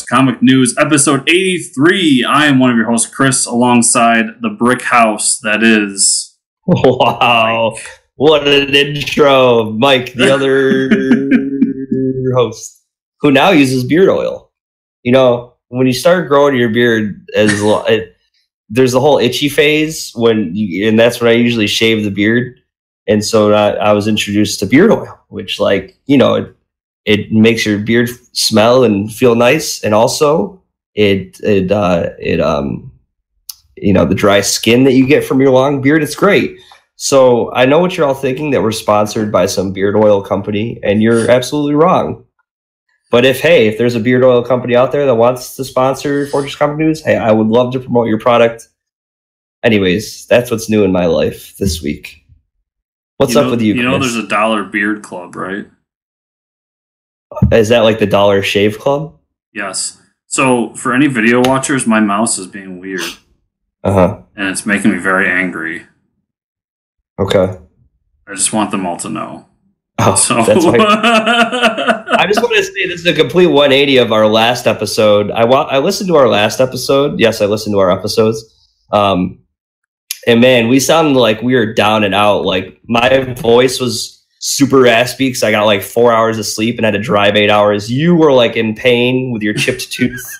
Comic News, episode 83. I am one of your hosts, Chris, alongside the brick house that is... Wow. Mike. What an intro. Mike, the other host, who now uses beard oil. You know, when you start growing your beard, there's the whole itchy phase, and that's when I usually shave the beard. And so I was introduced to beard oil, which, like, you know, it makes your beard smell and feel nice, and also it you know, the dry skin that you get from your long beard, it's great. So I know what you're all thinking, that we're sponsored by some beard oil company, and you're absolutely wrong. But if there's a beard oil company out there that wants to sponsor Fortress Comic News, hey, I would love to promote your product. Anyways, that's what's new in my life this week. What's up with you, Chris? You know, there's a $1 beard club, right? Is that like the $1 shave club? Yes. So for any video watchers, my mouse is being weird. Uh-huh. And it's making me very angry. Okay. I just want them all to know. Oh, so. That's right. I just want to say this is a complete 180 of our last episode. I listened to our last episode. Yes, I listened to our episodes. And man, we sounded like we were down and out. Like, my voice was super raspy because I got like 4 hours of sleep and had to drive 8 hours. You were like in pain with your chipped tooth.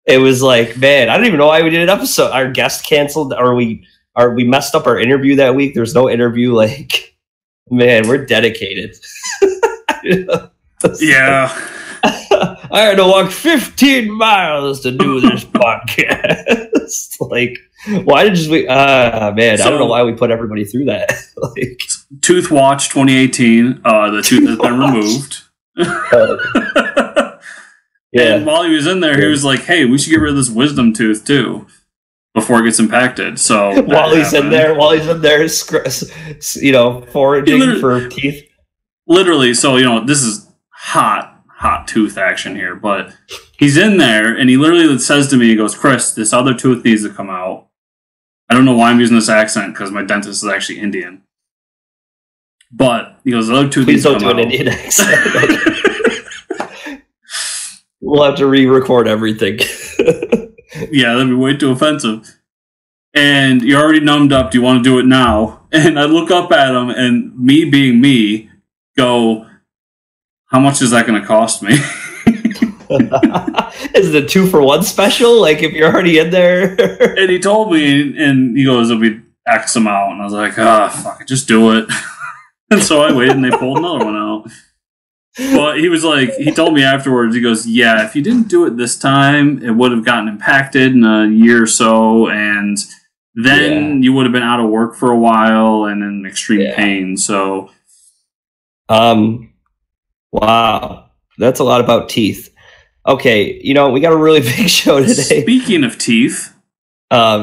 It was like, man, I don't even know why we did an episode. Our guest canceled, or we messed up our interview that week. There's no interview. Like, man, we're dedicated. Yeah. I had to walk 15 miles to do this podcast. Like, why did we? Man, I don't know why we put everybody through that. Like, Tooth Watch 2018. The tooth has been removed. Yeah. And while he was in there, he was like, "Hey, we should get rid of this wisdom tooth too, before it gets impacted." So while he's in there, you know, foraging for teeth. Literally, so, you know, this is hot tooth action here, but he's in there and he literally says to me, he goes, "Chris, this other tooth needs to come out." I don't know why I'm using this accent, because my dentist is actually Indian. But he goes, "The other tooth needs to come out." Please don't do an Indian accent. We'll have to re-record everything. Yeah, that'd be way too offensive. And you're already numbed up. Do you want to do it now? And I look up at him, and me being me, go, "How much is that going to cost me?" Is it a 2-for-1 special? Like, if you're already in there? And he told me, and he goes, "It'll be X amount." And I was like, fuck it, just do it. And so I waited, and they pulled another one out. But he was like, he told me afterwards, he goes, "Yeah, if you didn't do it this time, it would have gotten impacted in a year or so, and then you would have been out of work for a while and in extreme pain." So, wow, that's a lot about teeth. Okay, you know, we got a really big show today. Speaking of teeth, I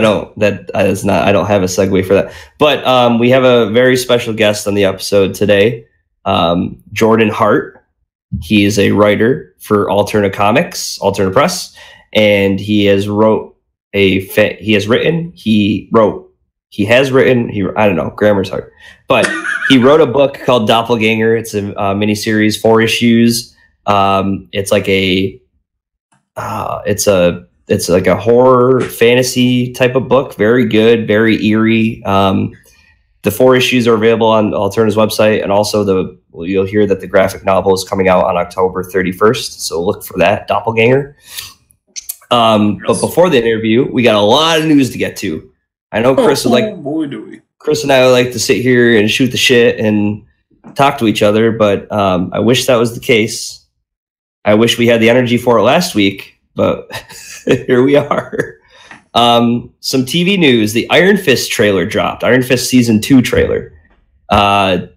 don't have a segue for that. But we have a very special guest on the episode today, Jordan Hart. He is a writer for Alterna Comics, Alterna Press, and he has written, I don't know, grammar's hard, but he wrote a book called Doppelganger. It's a miniseries, 4 issues. It's like it's like a horror fantasy type of book. Very good, very eerie. The 4 issues are available on Alterna's website, and also you'll hear that the graphic novel is coming out on October 31st. So look for that, Doppelganger. But before the interview, we got a lot of news to get to. I know Chris Chris and I would like to sit here and shoot the shit and talk to each other, but I wish that was the case. I wish we had the energy for it last week, but here we are. Some TV news. The Iron Fist trailer dropped. Iron Fist Season 2 trailer. I'm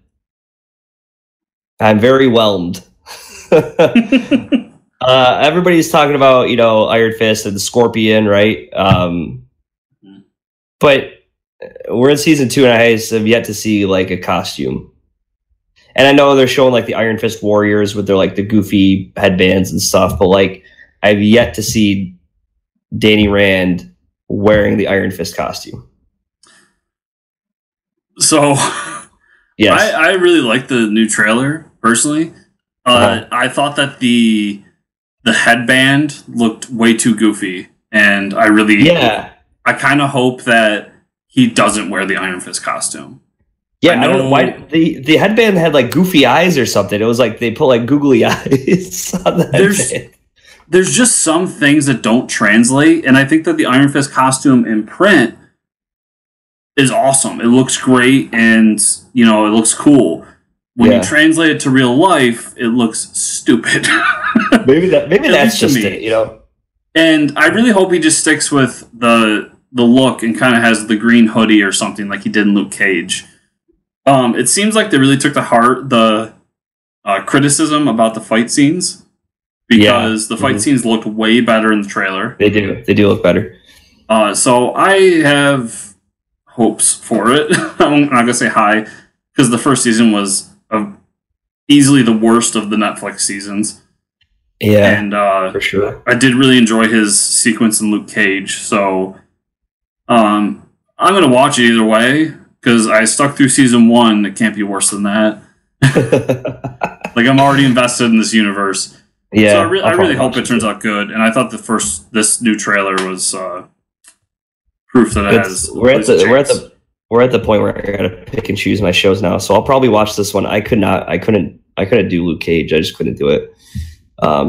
very whelmed. Everybody's talking about, you know, Iron Fist and the Scorpion, right? But we're in Season 2, and I have yet to see, like, a costume. And I know they're showing, like, the Iron Fist warriors with their, like, the goofy headbands and stuff, but, like, I've yet to see Danny Rand wearing the Iron Fist costume. So, yes, I really like the new trailer, personally. I thought that the the headband looked way too goofy, and I kind of hope that he doesn't wear the Iron Fist costume. Yeah, I don't know why the headband had like goofy eyes or something. It was like they put like googly eyes on the headband. There's just some things that don't translate, and I think that the Iron Fist costume in print is awesome. It looks great, and it looks cool. When you translate it to real life, it looks stupid. maybe that's just it, And I really hope he just sticks with the look and kind of has the green hoodie or something like he did in Luke Cage. It seems like they really took to heart the criticism about the fight scenes, because the fight scenes looked way better in the trailer. They do look better. So I have hopes for it. I'm not gonna say high, because the first season was easily the worst of the Netflix seasons. Yeah, and for sure. I did really enjoy his sequence in Luke Cage. So I'm gonna watch it either way, because I stuck through season 1. It can't be worse than that. Like, I'm already invested in this universe. Yeah, so I really hope it turns out good. And I thought this new trailer was proof that it has. We're at the point where I gotta pick and choose my shows now. So I'll probably watch this one. I couldn't do Luke Cage. I just couldn't do it. I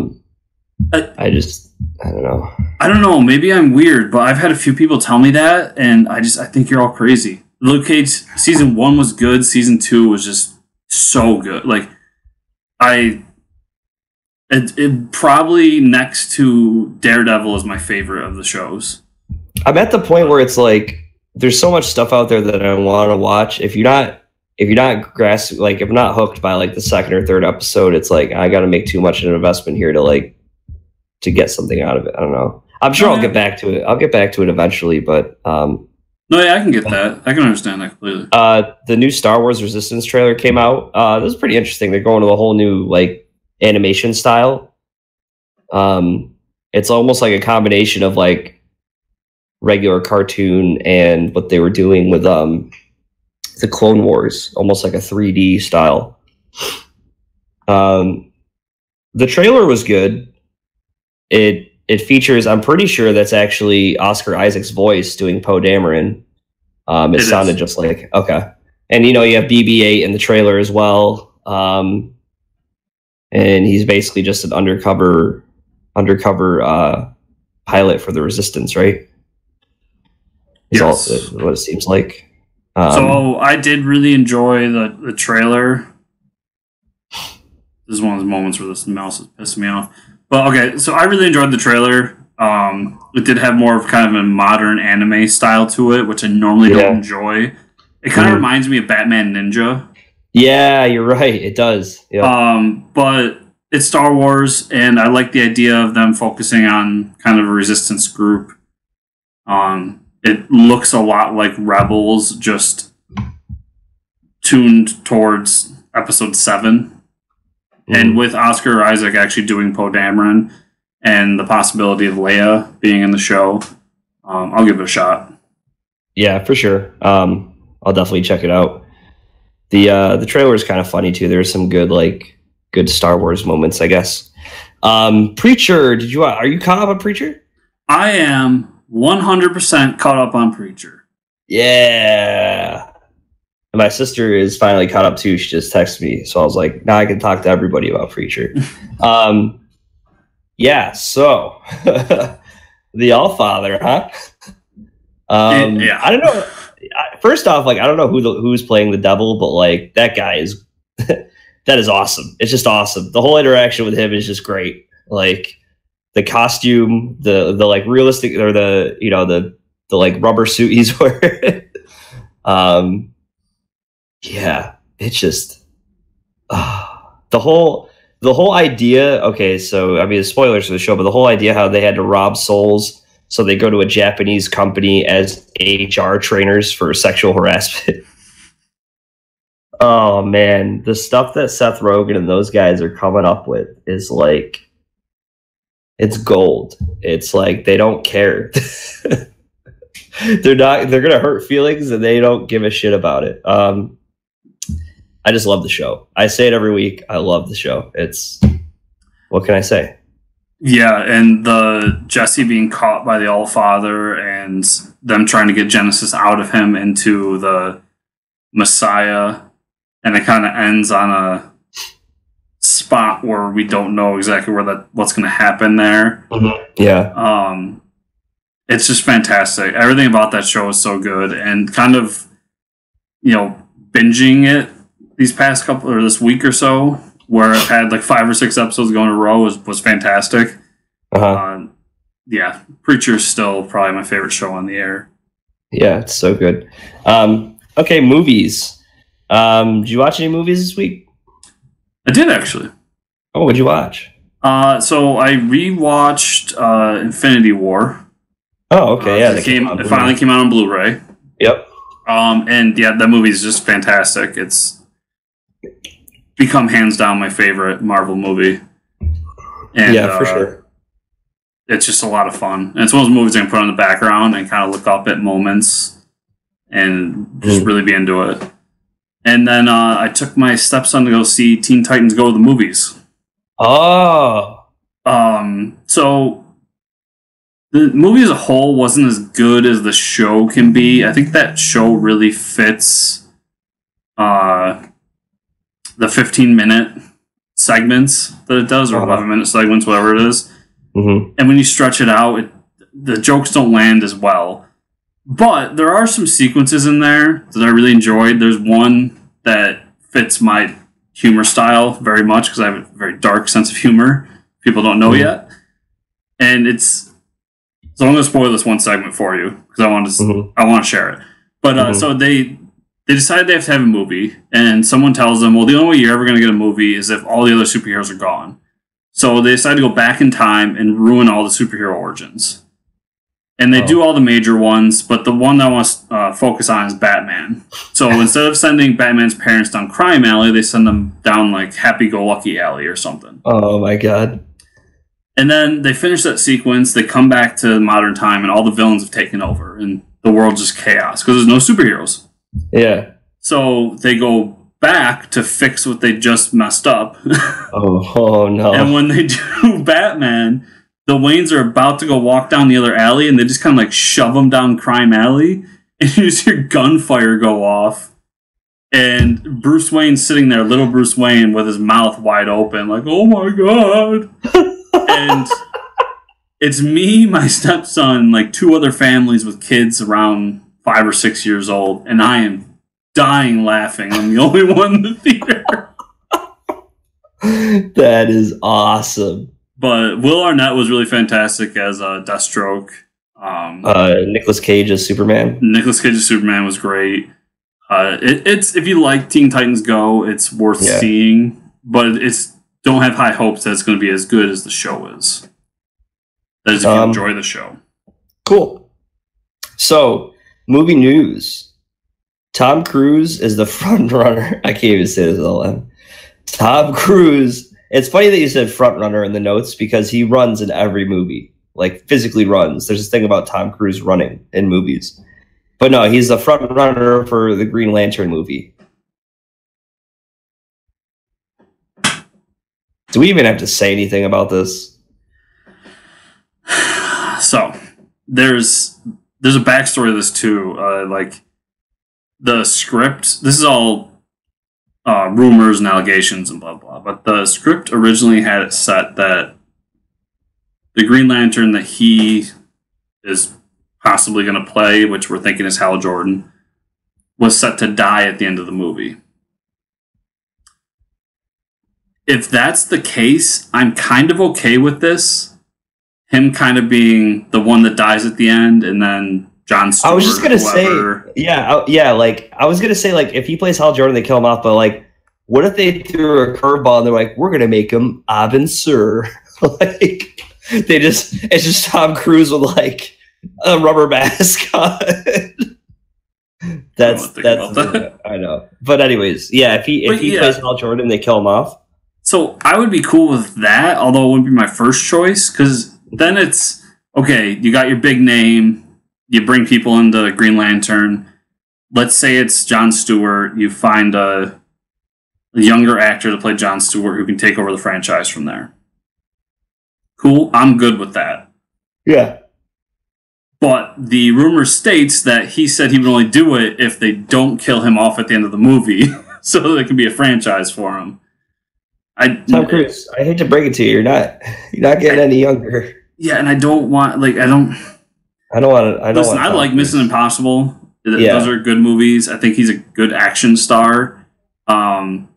don't know. I don't know. Maybe I'm weird, but I've had a few people tell me that, and I think you're all crazy. Luke Cage season 1 was good. Season 2 was just so good. Like, it probably next to Daredevil is my favorite of the shows. I'm at the point where it's like there's so much stuff out there that I want to watch. If you're not if I'm not hooked by like the second or third episode, it's like I got to make too much of an investment here to get something out of it. I don't know. I'm sure I'll get back to it. I'll get back to it eventually, but no, yeah, I can get that. I can understand that completely. The new Star Wars Resistance trailer came out. This is pretty interesting. They're going to a whole new like animation style. It's almost like a combination of like regular cartoon and what they were doing with the Clone Wars, almost like a 3D style. The trailer was good. It features, I'm pretty sure that's actually Oscar Isaac's voice doing Poe Dameron. It sounded just like, okay. And you have BB-8 in the trailer as well. And he's basically just an undercover pilot for the Resistance, right? Yes. All what it seems like. So I did really enjoy the trailer. This is one of those moments where this mouse is pissing me off. But okay, so I really enjoyed the trailer. It did have more of kind of a modern anime style to it, which I normally don't enjoy. It kind of reminds me of Batman Ninja. Yeah, you're right. It does. Yeah. But it's Star Wars, and I like the idea of them focusing on kind of a resistance group. It looks a lot like Rebels, just tuned towards Episode 7. And with Oscar Isaac actually doing Poe Dameron and the possibility of Leia being in the show, I'll give it a shot. Yeah, for sure. I'll definitely check it out. The trailer is kind of funny too. There's some good Star Wars moments, I guess. Preacher, are you caught up on Preacher? I am 100% caught up on Preacher. Yeah. And my sister is finally caught up too. She just texted me. So I was like, now I can talk to everybody about Preacher. Yeah, so the Allfather, huh? Yeah. I don't know. First off, I don't know who's playing the devil, but that guy is that is awesome. It's just awesome. The whole interaction with him is just great. The costume, the realistic, or the rubber suit he's wearing. Yeah, it's just the whole idea. Okay, so I mean, spoilers for the show, but the whole idea how they had to rob souls, so they go to a Japanese company as HR trainers for sexual harassment. Oh man, the stuff that Seth Rogen and those guys are coming up with is it's gold. It's they don't care. They're gonna hurt feelings and they don't give a shit about it. I just love the show. I say it every week. I love the show. What can I say? Yeah, and the Jesse being caught by the Allfather and them trying to get Genesis out of him into the Messiah, and it kind of ends on a spot where we don't know exactly what's going to happen there. Yeah. It's just fantastic. Everything about that show is so good, and kind of, binging it this week or so, where I've had like 5 or 6 episodes going in a row was fantastic. Yeah, Preacher's still probably my favorite show on the air. Yeah, it's so good. Okay, movies. Did you watch any movies this week? I did, actually. Oh, what'd you watch? So I rewatched Infinity War. Oh, okay, yeah. It finally came out on Blu-ray. Yep. And yeah, that movie is just fantastic. It's become hands down my favorite Marvel movie. And, yeah, for sure. It's just a lot of fun. And it's one of those movies I can put on the background and kind of look up at moments and just really be into it. And then I took my stepson to go see Teen Titans Go to the movies. Oh. So the movie as a whole wasn't as good as the show can be. I think that show really fits the 15-minute segments that it does, or 11-minute segments, whatever it is. Mm-hmm. And when you stretch it out, the jokes don't land as well. But there are some sequences in there that I really enjoyed. There's one that fits my humor style very much because I have a very dark sense of humor. People don't know yet. And so I'm going to spoil this one segment for you because I want to share it. But so they decide they have to have a movie, and someone tells them, well, the only way you're ever going to get a movie is if all the other superheroes are gone. So they decide to go back in time and ruin all the superhero origins. And they do all the major ones, but the one that I want to focus on is Batman. So instead of sending Batman's parents down Crime Alley, they send them down like Happy-Go-Lucky Alley or something. Oh my god. And then they finish that sequence, they come back to modern time, and all the villains have taken over, and the world's just chaos, because there's no superheroes. Yeah. So they go back to fix what they just messed up. Oh no. And when they do Batman, the Waynes are about to go walk down the other alley, and they just kind of like shove them down Crime Alley, and you just hear gunfire go off. And Bruce Wayne's sitting there, little Bruce Wayne, with his mouth wide open, like, oh my god. And it's me, my stepson, like 2 other families with kids around 5 or 6 years old, and I am dying laughing. I'm the only one in the theater. That is awesome. But Will Arnett was really fantastic as Deathstroke. Nicolas Cage as Superman. Nicolas Cage's Superman was great. It's if you like Teen Titans Go, it's worth seeing, but don't have high hopes that it's going to be as good as the show is. That is if you enjoy the show. Cool. So, movie news. Tom Cruise is the front runner. I can't even say this all in. Tom Cruise. It's funny that you said front runner in the notes because he runs in every movie. Like, physically runs. There's this thing about Tom Cruise running in movies. But no, he's the front runner for the Green Lantern movie. Do we even have to say anything about this? So, there's a backstory to this too. Like, the script, this is all rumors and allegations and blah, blah. But the script originally had it set that the Green Lantern that he is possibly going to play, which we're thinking is Hal Jordan, was set to die at the end of the movie. If that's the case, I'm kind of okay with this. Him kind of being the one that dies at the end, and then Jon Stewart. I was just gonna say, like I was gonna say, like if he plays Hal Jordan, they kill him off. But like, what if they threw a curveball and they're like, we're gonna make him Abin Sur? Like, it's just Tom Cruise with like a rubber mask on. That's I know. But anyways, yeah, if he plays Hal Jordan, they kill him off. So I would be cool with that, although it wouldn't be my first choice, because then it's, okay, you got your big name, you bring people into Green Lantern, let's say it's Jon Stewart, you find a younger actor to play Jon Stewart who can take over the franchise from there. Cool, I'm good with that. Yeah. But the rumor states that he said he would only do it if they don't kill him off at the end of the movie, so that it can be a franchise for him. Tom Cruise, I hate to break it to you, you're not getting any younger. Yeah, and I don't want I like Mission Impossible. Those are good movies. I think he's a good action star. I'm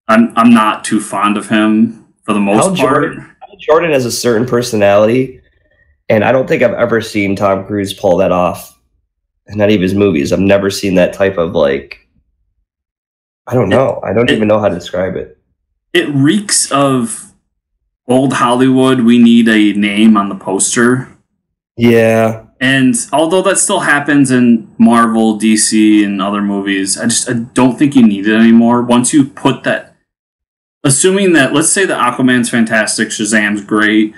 not too fond of him for the most part. Jordan has a certain personality, and I don't think I've ever seen Tom Cruise pull that off in any of his movies. I've never seen that type of I don't know. I don't even know how to describe it. It reeks of old Hollywood. We need a name on the poster. Yeah. And although that still happens in Marvel, DC, and other movies, I don't think you need it anymore. Once you put that, assuming that, let's say that Aquaman's fantastic, Shazam's great,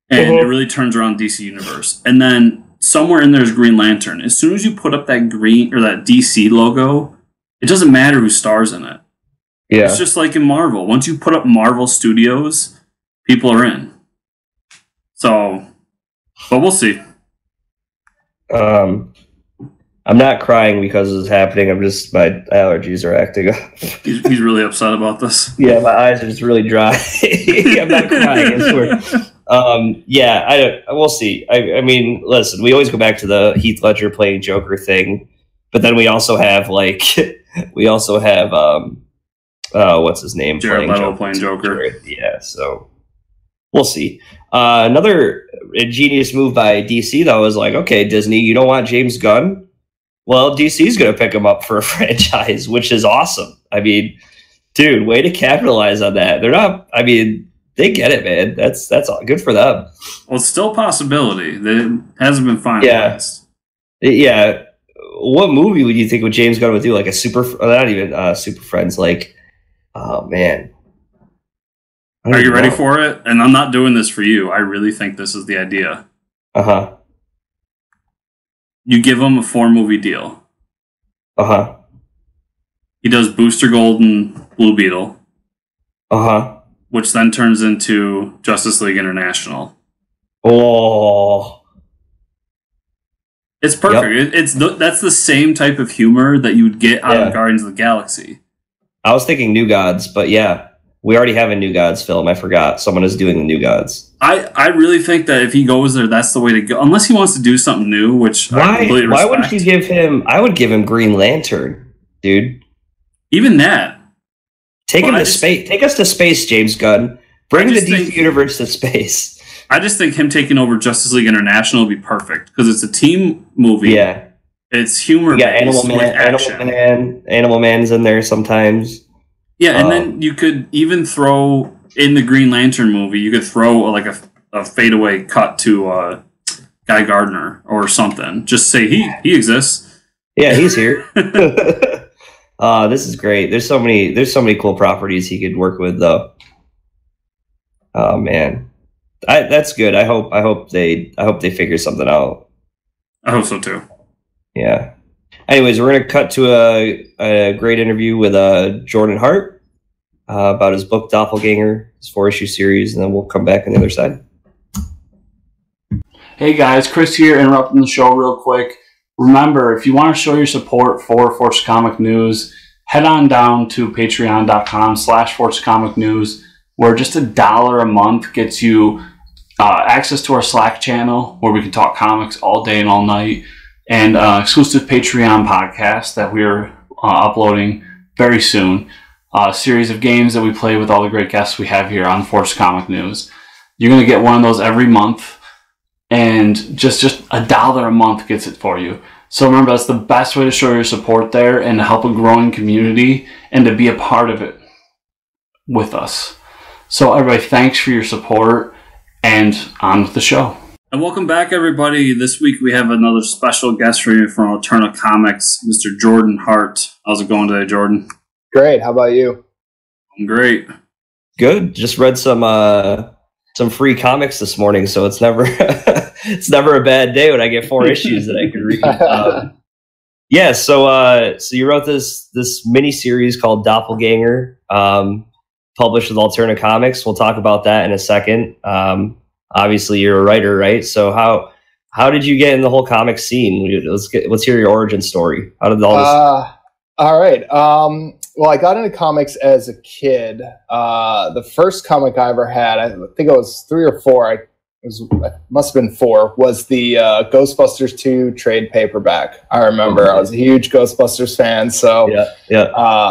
and it really turns around DC Universe. And then somewhere in there's Green Lantern. As soon as you put up that green or that DC logo, it doesn't matter who stars in it. Yeah. It's just like in Marvel. Once you put up Marvel Studios, people are in. So, but we'll see. I'm not crying because this is happening. I'm just, my allergies are acting up. He's really upset about this. Yeah, my eyes are just really dry. I'm not crying, I swear. Yeah, we'll see. I mean, listen, we always go back to the Heath Ledger playing Joker thing, but then we also have what's his name? Jared Leto playing Joker. Yeah, so we'll see. Another ingenious move by DC, though, is okay, Disney, you don't want James Gunn? Well, DC's going to pick him up for a franchise, which is awesome. I mean, dude, way to capitalize on that. They're not, I mean, they get it, man. That's all good for them. Well, it's still a possibility. It hasn't been finalized. Yeah. What movie would you think would James Gunn would do? Like a not even Super Friends, oh, man. Are you ready for it? And I'm not doing this for you. I really think this is the idea. Uh-huh. You give him a 4-movie deal. Uh-huh. He does Booster Gold and Blue Beetle. Uh-huh. Which then turns into Justice League International. Oh. It's perfect. Yep. That's the same type of humor that you would get out of Guardians of the Galaxy. I was thinking New Gods, but yeah. We already have a New Gods film. I forgot. Someone is doing the New Gods. I really think that if he goes there, that's the way to go. Unless he wants to do something new, which I completely respect. Why wouldn't you give him... I would give him Green Lantern, dude. Even that. Take him to space. Take us to space, James Gunn. Bring the DC Universe to space. I just think him taking over Justice League International would be perfect. Because it's a team movie. Yeah. It's humor. Yeah, Animal Man's in there sometimes. Yeah, and then you could even throw in the Green Lantern movie. You could throw a fadeaway cut to Guy Gardner or something. Just say he exists. Yeah, he's here. This is great. There's so many cool properties he could work with, though. Oh man, that's good. I hope they figure something out. I hope so too. Yeah. Anyways, we're going to cut to a great interview with Jordan Hart about his book Doppelganger, his 4-issue series, and then we'll come back on the other side. Hey guys, Chris here, interrupting the show real quick. Remember, if you want to show your support for Force Comic News, head on down to patreon.com/ForceComicNews, where just $1 a month gets you access to our Slack channel, where we can talk comics all day and all night, and exclusive Patreon podcast that we're uploading very soon. A series of games that we play with all the great guests we have here on Force Comic News. You're going to get one of those every month, and just $1 a month gets it for you. So remember, that's the best way to show your support there and to help a growing community and to be a part of it with us. So everybody, thanks for your support, and on with the show. And welcome back, everybody. This week we have another special guest for you from Alterna Comics, Mr. Jordan Hart. How's it going today, Jordan? Great. How about you? I'm great. Good. Just read some free comics this morning, so it's never it's never a bad day when I get 4 issues that I can read. Yeah. So you wrote this mini series called Doppelganger, published with Alterna Comics. We'll talk about that in a second. obviously you're a writer, right? So how did you get in the whole comic scene? Let's hear your origin story. How did all this? All right. Well, I got into comics as a kid. The first comic I ever had, I think it was 3 or 4. It must have been 4. Was the Ghostbusters 2 trade paperback. I remember I was a huge Ghostbusters fan. So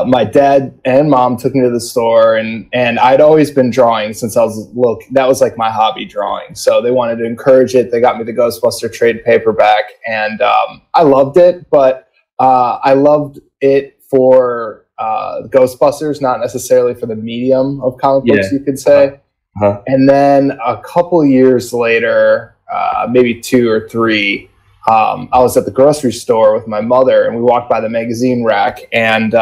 my dad and mom took me to the store, and I'd always been drawing since I was little. That was like my hobby, drawing. So they wanted to encourage it. They got me the Ghostbuster trade paperback, and I loved it. But I loved it for Ghostbusters, not necessarily for the medium of comic books, you could say. And then a couple years later, maybe 2 or 3, I was at the grocery store with my mother, and we walked by the magazine rack, and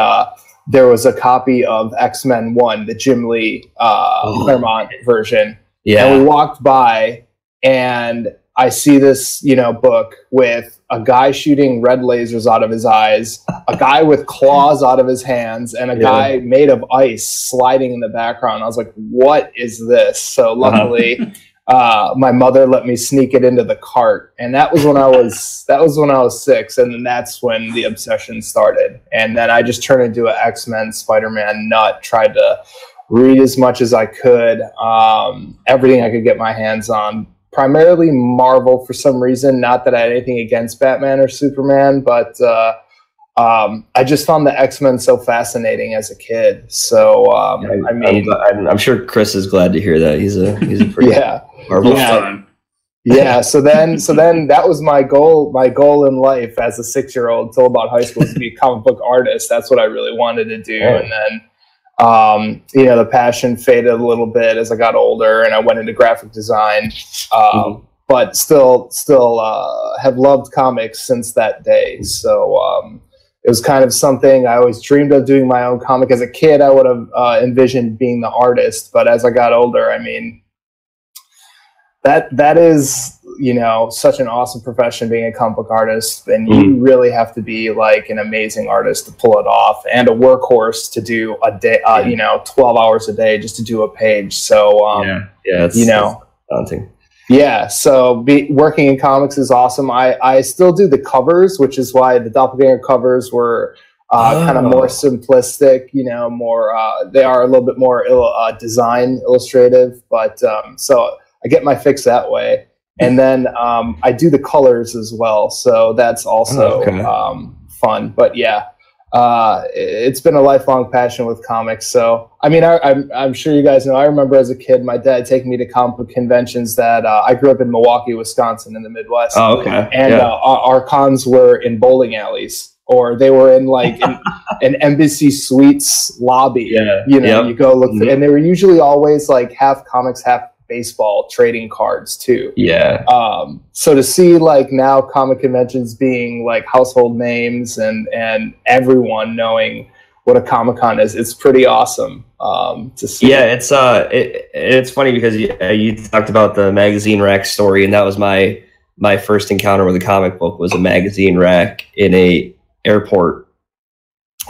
there was a copy of X-Men 1, the Jim Lee Claremont version. And we walked by, and I see this, book with a guy shooting red lasers out of his eyes, a guy with claws out of his hands, and a guy made of ice sliding in the background. I was like, what is this? So luckily, my mother let me sneak it into the cart. And that was when I was 6. And then that's when the obsession started. And then I just turned into an X-Men, Spider-Man nut, tried to read as much as I could, everything I could get my hands on. Primarily Marvel for some reason. Not that I had anything against Batman or Superman, but I just found the X-Men so fascinating as a kid. So I mean, I'm sure Chris is glad to hear that. He's a pretty Marvel fan. Yeah. So then that was my goal. My goal in life as a 6-year-old until about high school was to be a comic book artist. That's what I really wanted to do. And then the passion faded a little bit as I got older, and I went into graphic design, but still have loved comics since that day. So it was kind of something I always dreamed of, doing my own comic. As a kid, I would have envisioned being the artist, but as I got older, I mean, that is, such an awesome profession, being a comic book artist, and you really have to be like an amazing artist to pull it off, and a workhorse to do a day, 12 hours a day just to do a page. So, it's daunting. Yeah. So working in comics is awesome. I still do the covers, which is why the Doppelganger covers were kind of more simplistic, more, they are a little bit more design illustrative, but, so I get my fix that way. And then I do the colors as well, so that's also fun. But it's been a lifelong passion with comics. So I mean, I'm sure you guys know. I remember as a kid, my dad taking me to comic book conventions. That I grew up in Milwaukee, Wisconsin, in the Midwest. And our cons were in bowling alleys, or they were in like an Embassy Suites lobby. You go look, and they were usually always like half comics, half baseball trading cards too. So to see like now comic conventions being like household names, and everyone knowing what a Comic-Con is, it's pretty awesome to see. It's funny because you talked about the magazine rack story, and that was my first encounter with a comic book. Was a magazine rack in a airport,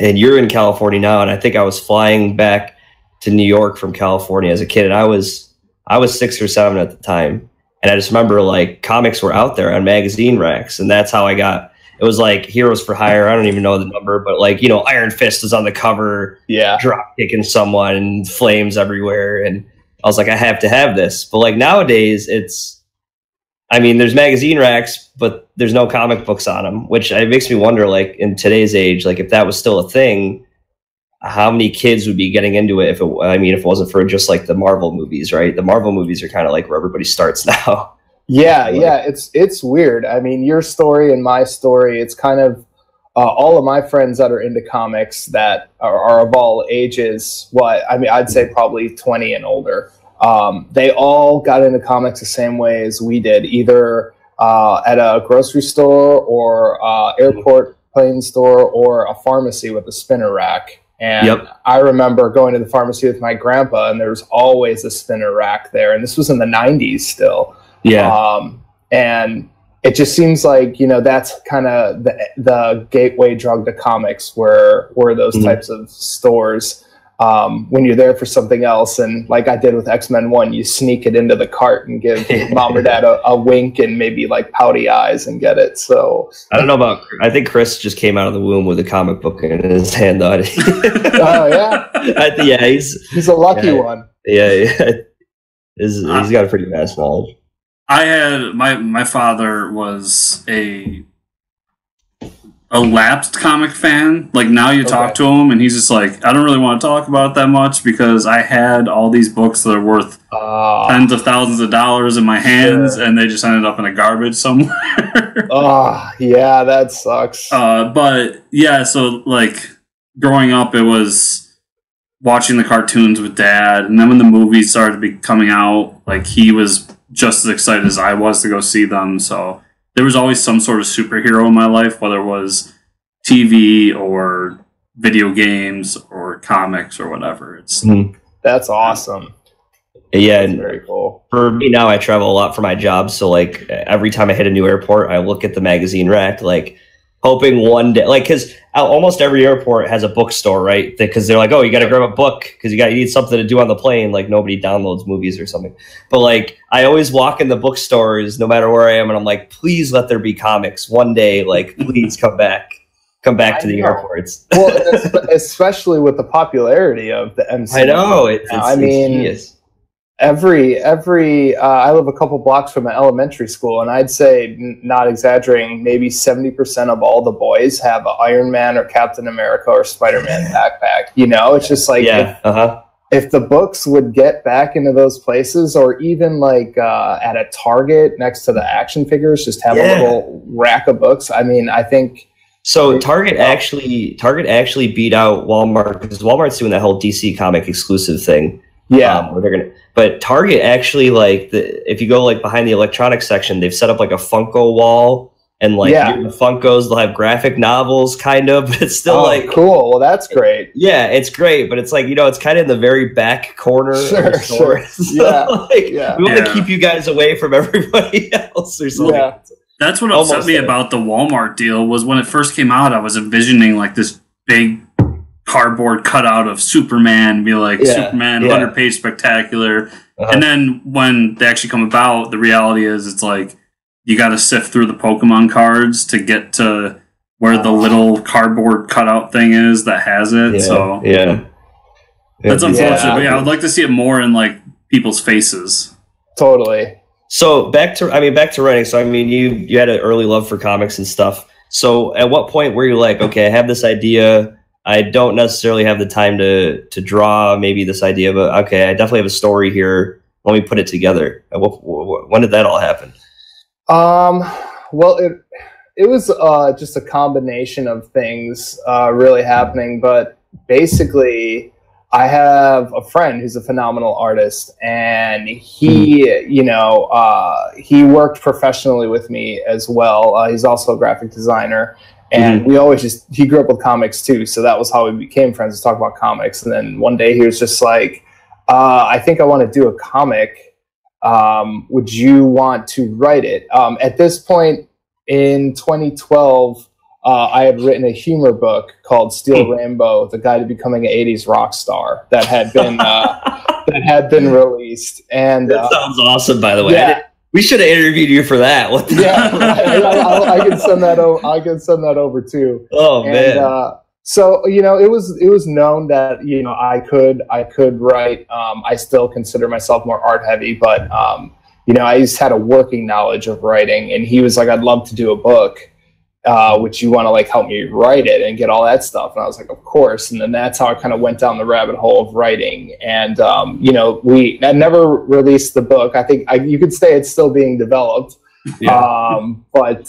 and you're in California now, and I think I was flying back to New York from California as a kid, and I was 6 or 7 at the time. And I just remember like comics were out there on magazine racks. And that's how I got, it was like Heroes for Hire. I don't even know the number, but like, Iron Fist was on the cover, drop kicking someone and flames everywhere. And I was like, I have to have this. But like nowadays there's magazine racks, but there's no comic books on them, which it makes me wonder, like in today's age, like if that was still a thing, how many kids would be getting into it if it wasn't for just like the Marvel movies, right? The Marvel movies are kind of like where everybody starts now. It's weird. I mean, your story and my story, it's kind of all of my friends that are into comics that are of all ages. I'd say probably 20 and older. They all got into comics the same way as we did, either at a grocery store or airport plane store or a pharmacy with a spinner rack. And I remember going to the pharmacy with my grandpa, and there was always a spinner rack there. And this was in the 90s still. And it just seems like, that's kind of the gateway drug to comics were those types of stores. when you're there for something else. And like I did with X-Men 1, you sneak it into the cart and give mom or dad a wink and maybe like pouty eyes and get it. So I don't know about, I think Chris just came out of the womb with a comic book in his hand. Oh, yeah? Yeah, he's a lucky one. Yeah. He's got a pretty vast knowledge. I had, my father was a lapsed comic fan. Like now you talk to him and he's just like, I don't really want to talk about that much because I had all these books that are worth tens of thousands of dollars in my hands and they just ended up in a garbage somewhere. Oh, yeah, that sucks. But yeah, so like growing up, it was watching the cartoons with dad, and then when the movies started to be coming out, like he was just as excited as I was to go see them. So there was always some sort of superhero in my life, whether it was TV or video games or comics or whatever. That's awesome. Yeah, that's very cool. For me now, I travel a lot for my job, so like every time I hit a new airport, I look at the magazine rack, like hoping one day, like because almost every airport has a bookstore, right? Because they're like, oh, you got to grab a book because you need something to do on the plane. Like nobody downloads movies or something. But like I always walk in the bookstores, no matter where I am, and I'm like, please let there be comics one day. Like please come back to the airports. Well, especially with the popularity of the MCU. I know I mean, genius. Every I live a couple blocks from an elementary school, and I'd say, not exaggerating, maybe 70% of all the boys have an Iron Man or Captain America or Spider-Man backpack. You know, it's just like if the books would get back into those places, or even like at a Target next to the action figures, just have a little rack of books. I mean, I think. So Target actually beat out Walmart because Walmart's doing that whole DC comic exclusive thing. Yeah, where but Target actually, like if you go like behind the electronics section, they've set up like a Funko wall, and like the Funkos, they'll have graphic novels kind of, but it's still like cool. Well, that's great. Yeah, it's great, but it's like, it's kind of in the very back corner of the store. So, we want to keep you guys away from everybody else or something. Yeah. That's what upset me about the Walmart deal was when it first came out, I was envisioning like this big cardboard cutout of Superman, be like Superman 100-page spectacular. And then when they actually come about, the reality is it's like you got to sift through the Pokemon cards to get to where the little cardboard cutout thing is that has it. That's unfortunate. But I would like to see it more in like people's faces. Totally. So back to writing. So I mean, you had an early love for comics and stuff. So at what point were you like, okay, I have this idea, I don't necessarily have the time to draw maybe this idea, but okay, I definitely have a story here. Let me put it together. When did that all happen? Well, it was just a combination of things really happening, but basically I have a friend who's a phenomenal artist, and he worked professionally with me as well. He's also a graphic designer. And we always he grew up with comics too. So that was how we became friends, to talk about comics. And then one day he was just like, I think I want to do a comic. Would you want to write it? At this point in 2012, I had written a humor book called Steel Rainbow, The Guide to Becoming an 80s Rock Star, that had been released. And that sounds awesome, by the way. Yeah. We should have interviewed you for that. What the I can send that over. I can send that over too. Oh man! So it was known that I could write. I still consider myself more art heavy, but I just had a working knowledge of writing. And he was like, "I'd love to do a book. Would you want to like help me write it and get all that stuff?" And I was like, "Of course." And then that's how I kind of went down the rabbit hole of writing. And I never released the book. I think you could say it's still being developed. But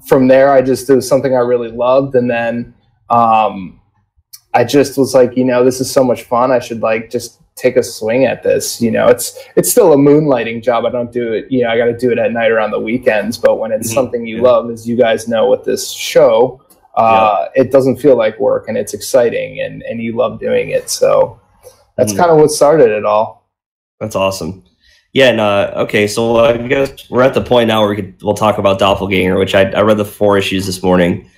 from there, it was something I really loved. And then I just was like, this is so much fun. I should like just take a swing at this. It's still a moonlighting job. I don't do it, I got to do it at night or on the weekends. But when it's something you love, as you guys know with this show, it doesn't feel like work, and it's exciting, and you love doing it. So that's kind of what started it all. That's awesome. Yeah. And, okay. So I guess we're at the point now where we'll talk about Doppelganger, which I read the 4 issues this morning.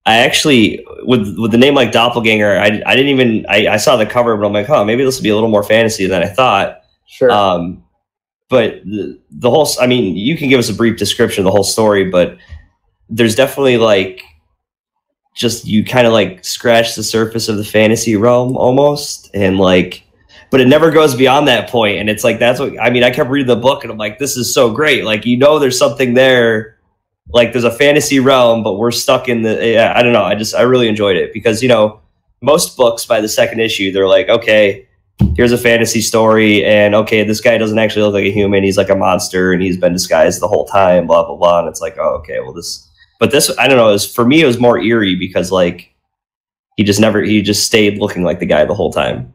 I actually, with the name like Doppelganger, I didn't even, I saw the cover, but I'm like, oh, maybe this will be a little more fantasy than I thought. Sure. But the whole, I mean, you can give us a brief description of the whole story, but there's definitely like, just you kind of like scratch the surface of the fantasy realm almost, and like, but it never goes beyond that point. And it's like, that's what, I mean, I kept reading the book and I'm like, this is so great. Like, you know, there's something there, like there's a fantasy realm, but we're stuck in the, I don't know. I really enjoyed it because, you know, most books by the second issue, they're like, okay, here's a fantasy story. And okay, this guy doesn't actually look like a human. He's like a monster and he's been disguised the whole time, blah, blah, blah. And it's like, oh, okay, well but this, I don't know, for me, it was more eerie because like, he just stayed looking like the guy the whole time.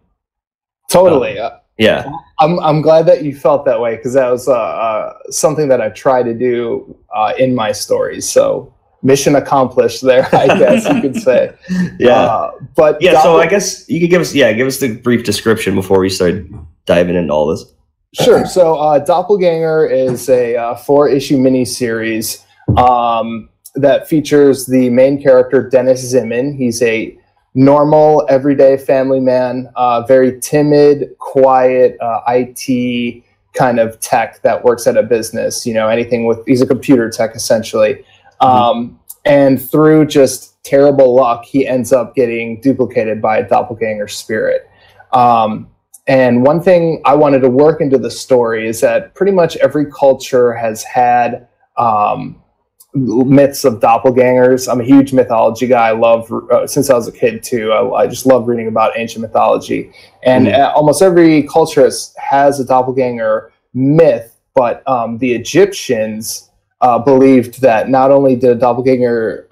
Totally. Yeah. I'm glad that you felt that way because that was something that I try to do in my stories. So mission accomplished there, I guess you could say. Yeah. But yeah, so I guess you could give us the brief description before we start diving into all this. Sure. So Doppelganger is a 4-issue miniseries that features the main character, Dennis Zimmern. He's a normal, everyday family man, very timid, quiet, IT kind of tech that works at a business, you know, he's a computer tech essentially. And through just terrible luck, he ends up getting duplicated by a doppelganger spirit. And one thing I wanted to work into the story is that pretty much every culture has had myths of doppelgangers. I'm a huge mythology guy. I love, since I was a kid too, I just love reading about ancient mythology. And almost every culture has a doppelganger myth, but the Egyptians believed that not only did a doppelganger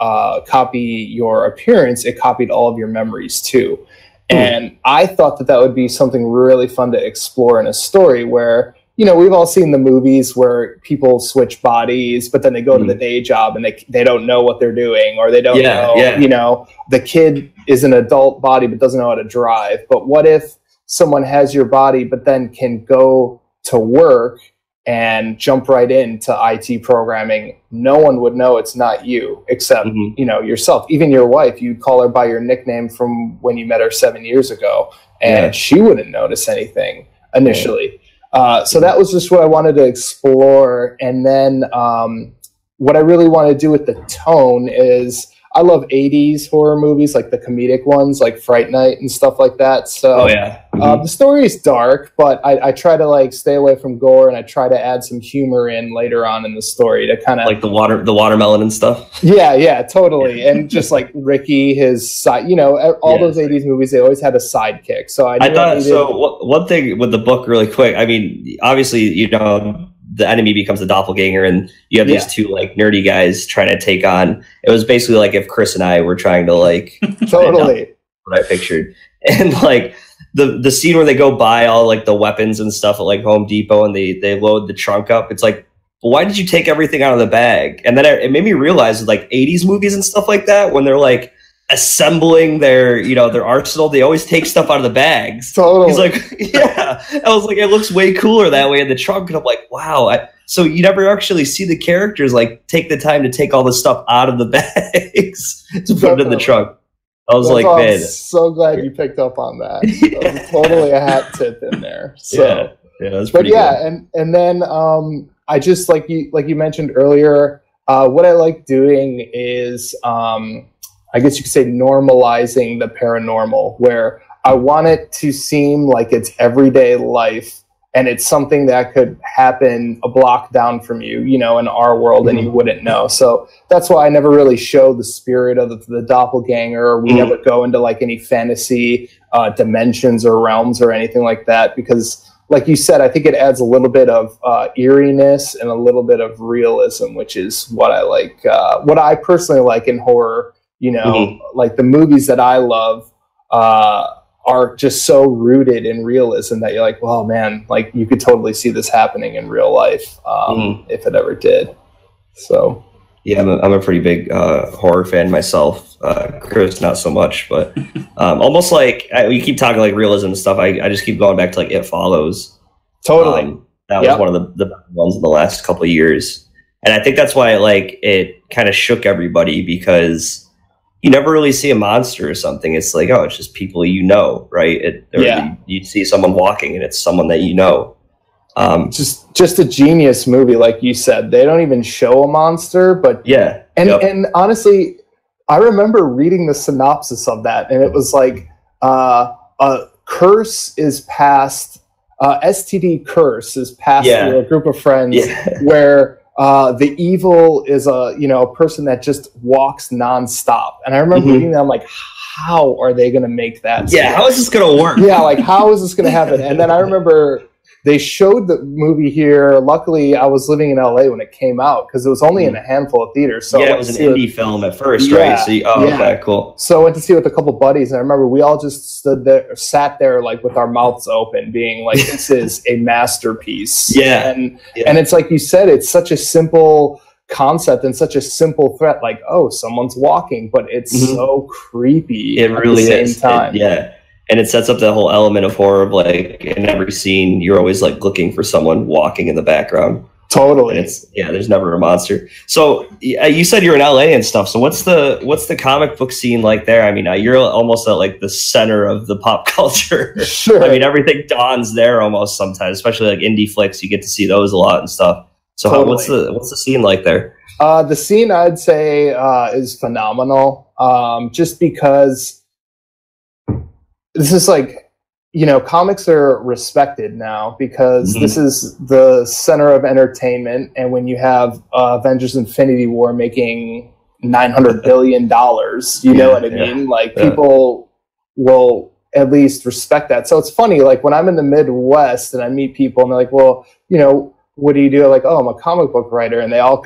copy your appearance, it copied all of your memories too. And I thought that would be something really fun to explore in a story where, you know, we've all seen the movies where people switch bodies, but then they go to the day job and they don't know what they're doing, or they don't know, you know, the kid is an adult body but doesn't know how to drive. But what if someone has your body but then can go to work and jump right into IT programming? No one would know it's not you except, you know, yourself. Even your wife, you'd call her by your nickname from when you met her 7 years ago, and she wouldn't notice anything initially. So that was just what I wanted to explore. And then what I really want to do with the tone is I love 80s horror movies, like the comedic ones, like Fright Night and stuff like that. So the story is dark, but I try to like stay away from gore, and I try to add some humor in later on in the story to kind of like the watermelon and stuff. Yeah, totally. And just like Ricky, his side, you know, all those 80s movies, they always had a sidekick. So I thought one thing with the book really quick, I mean, obviously, you know, the enemy becomes a doppelganger, and you have these two like nerdy guys trying to take on. It was basically like if Chris and I were trying to like totally what I pictured, and like the scene where they go buy all like the weapons and stuff at like Home Depot, and they load the trunk up. It's like, well, why did you take everything out of the bag? And then it made me realize with like 80s movies and stuff like that, when they're like assembling their, you know, their arsenal, they always take stuff out of the bags. Totally. He's like, yeah. I was like, it looks way cooler that way in the trunk. And I'm like, wow. So you never actually see the characters like take the time to take all the stuff out of the bags to put it in the trunk. I was like, man, I'm so glad you picked up on that. That was totally a hat tip in there. So that's pretty good. and then I just like you mentioned earlier, what I like doing is I guess you could say normalizing the paranormal, where I want it to seem like it's everyday life and it's something that could happen a block down from you, you know, in our world, and you wouldn't know. So that's why I never really show the spirit of the doppelganger. We never go into like any fantasy dimensions or realms or anything like that, because like you said, I think it adds a little bit of eeriness and a little bit of realism, which is what I like, what I personally like in horror. You know, like the movies that I love are just so rooted in realism that you're like, well, man, like you could totally see this happening in real life if it ever did. So, yeah, I'm a pretty big horror fan myself. Chris, not so much, but almost like we keep talking like realism and stuff. I just keep going back to like It Follows. Totally. That was one of the ones in the last couple of years. And I think that's why like it kind of shook everybody, because you never really see a monster or something. It's like, oh, it's just people you know, right? You see someone walking and it's someone that you know. Just a genius movie, like you said. They don't even show a monster, but and honestly, I remember reading the synopsis of that, and it was like a curse is passed, STD curse is passed to a group of friends where the evil is a person that just walks nonstop. And I remember reading that, I'm like, how are they going to make that? How is this going to work? Like, how is this going to happen? And then I remember they showed the movie here. Luckily, I was living in LA when it came out because it was only in a handful of theaters. So it was an indie film at first, right? So okay, cool. So I went to see it with a couple buddies, and I remember we all just sat there like with our mouths open, being like, "This is a masterpiece." And it's like you said, it's such a simple concept and such a simple threat. Like, oh, someone's walking, but it's so creepy. It really is. Time. And it sets up the whole element of horror of like in every scene, you're always like looking for someone walking in the background. Totally. And there's never a monster. So you said you're in LA and stuff. So what's the comic book scene like there? I mean, you're almost at like the center of the pop culture. Sure. I mean, everything dawns there almost sometimes, especially like indie flicks. You get to see those a lot and stuff. So what's the scene like there? The scene I'd say is phenomenal. Just because this is like, comics are respected now because this is the center of entertainment. And when you have Avengers Infinity War making $900 billion, you know what I mean? Like, people will at least respect that. So it's funny, like when I'm in the Midwest and I meet people and they're like, well, what do you do? Like, oh, I'm a comic book writer. And they all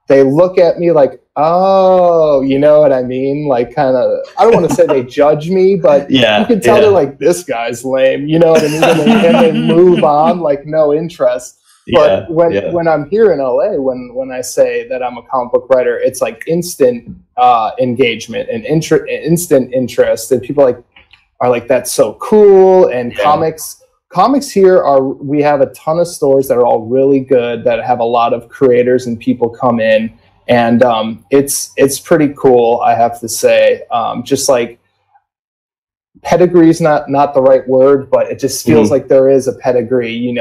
they look at me like, oh, you know what I mean? Like, kind of, I don't want to say they judge me, but you can tell they're like, this guy's lame, you know what I mean? And they move on, like, no interest. But when I'm here in LA, when I say that I'm a comic book writer, it's like instant engagement and instant interest. And people are like, that's so cool. And comics here we have a ton of stores that are all really good, that have a lot of creators and people come in, and it's pretty cool, I have to say. Just like, pedigree is not the right word, but it just feels like there is a pedigree,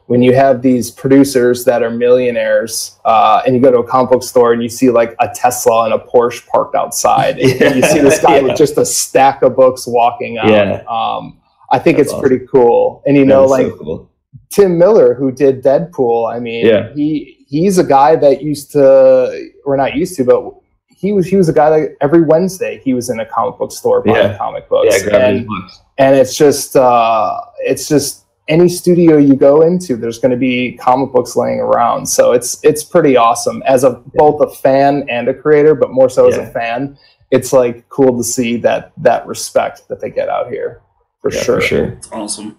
when you have these producers that are millionaires, and you go to a comic book store and you see like a Tesla and a Porsche parked outside, and you see this guy with just a stack of books walking out. I think it's pretty cool. And, like, so cool. Tim Miller, who did Deadpool, I mean, he's a guy that but he was a guy that every Wednesday he was in a comic book store buying comic books. And it's just any studio you go into, there's going to be comic books laying around. So it's pretty awesome as both a fan and a creator, but more so as a fan. It's like cool to see that respect that they get out here. For sure. It's awesome.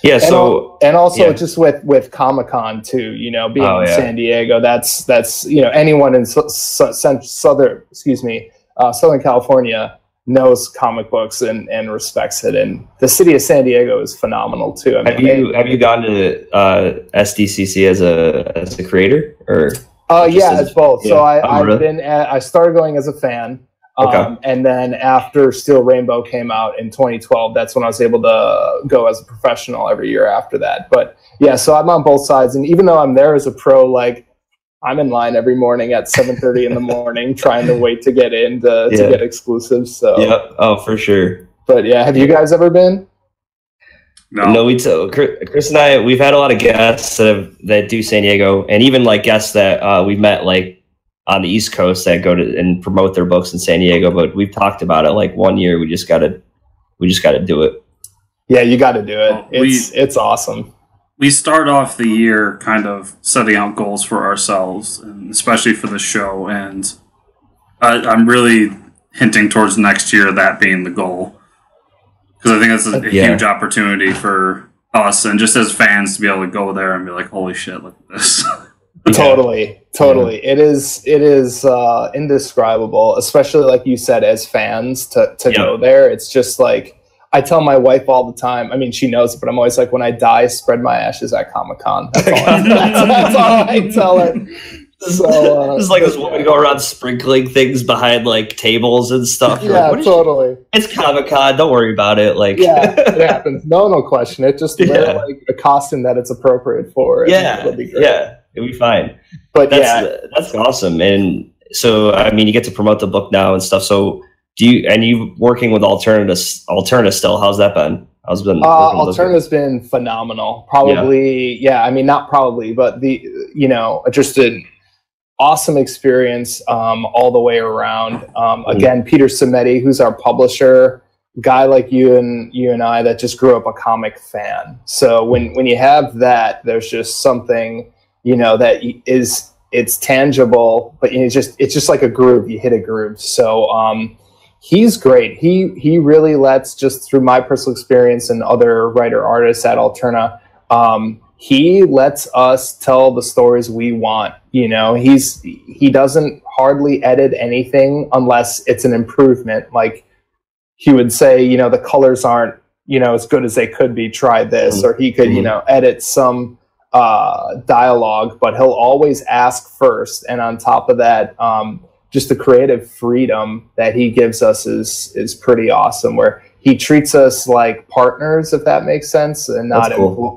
Yeah. And also just with Comic-Con too, being in San Diego, that's anyone in Southern California knows comic books and respects it. And the city of San Diego is phenomenal too. I mean, have you gone to SDCC as a creator or? It's both. So I started going as a fan. And then after Steel Rainbow came out in 2012, that's when I was able to go as a professional every year after that. But so I'm on both sides. And even though I'm there as a pro, like, I'm in line every morning at 7:30 in the morning trying to wait to get in to get exclusives. So for sure. But have you guys ever been? No, Chris and I, we've had a lot of guests that do San Diego, and even like guests that we've met like on the East Coast that go to and promote their books in San Diego. But we've talked about it. Like, one year we just gotta do it. Yeah, you got to do it. It's awesome. We start off the year kind of setting out goals for ourselves, and especially for the show. And I'm really hinting towards next year, that being the goal, because I think that's a huge opportunity for us and just as fans to be able to go there and be like, holy shit, look at this. Totally. It is indescribable, especially like you said, as fans to go there. It's just like, I tell my wife all the time, I mean, she knows it, but I'm always like, when I die, spread my ashes at Comic-Con. That's all I tell her. So it's like this woman go around sprinkling things behind like tables and stuff. You're yeah, like, totally. It's Comic-Con. Don't worry about it. Like, yeah, it happens. No question it. Just wear like a costume that it's appropriate for. It'll be fine. But that's awesome. And so, I mean, you get to promote the book now and stuff. So, you working with Alterna still? How's that been? How's it been? Alterna's been phenomenal. Probably, I mean, not probably, but just an awesome experience all the way around. Again, Peter Cimetti, who's our publisher, guy like you and I that just grew up a comic fan. So when you have that, there's just something that it's tangible, but it's just like a groove. You hit a groove. So he's great. He really lets, just through my personal experience and other writer artists at Alterna, he lets us tell the stories we want. He doesn't hardly edit anything unless it's an improvement. Like he would say, the colors aren't, as good as they could be, try this, or he could, edit some dialogue, but he'll always ask first. And on top of that, just the creative freedom that he gives us is pretty awesome, where he treats us like partners, if that makes sense, and not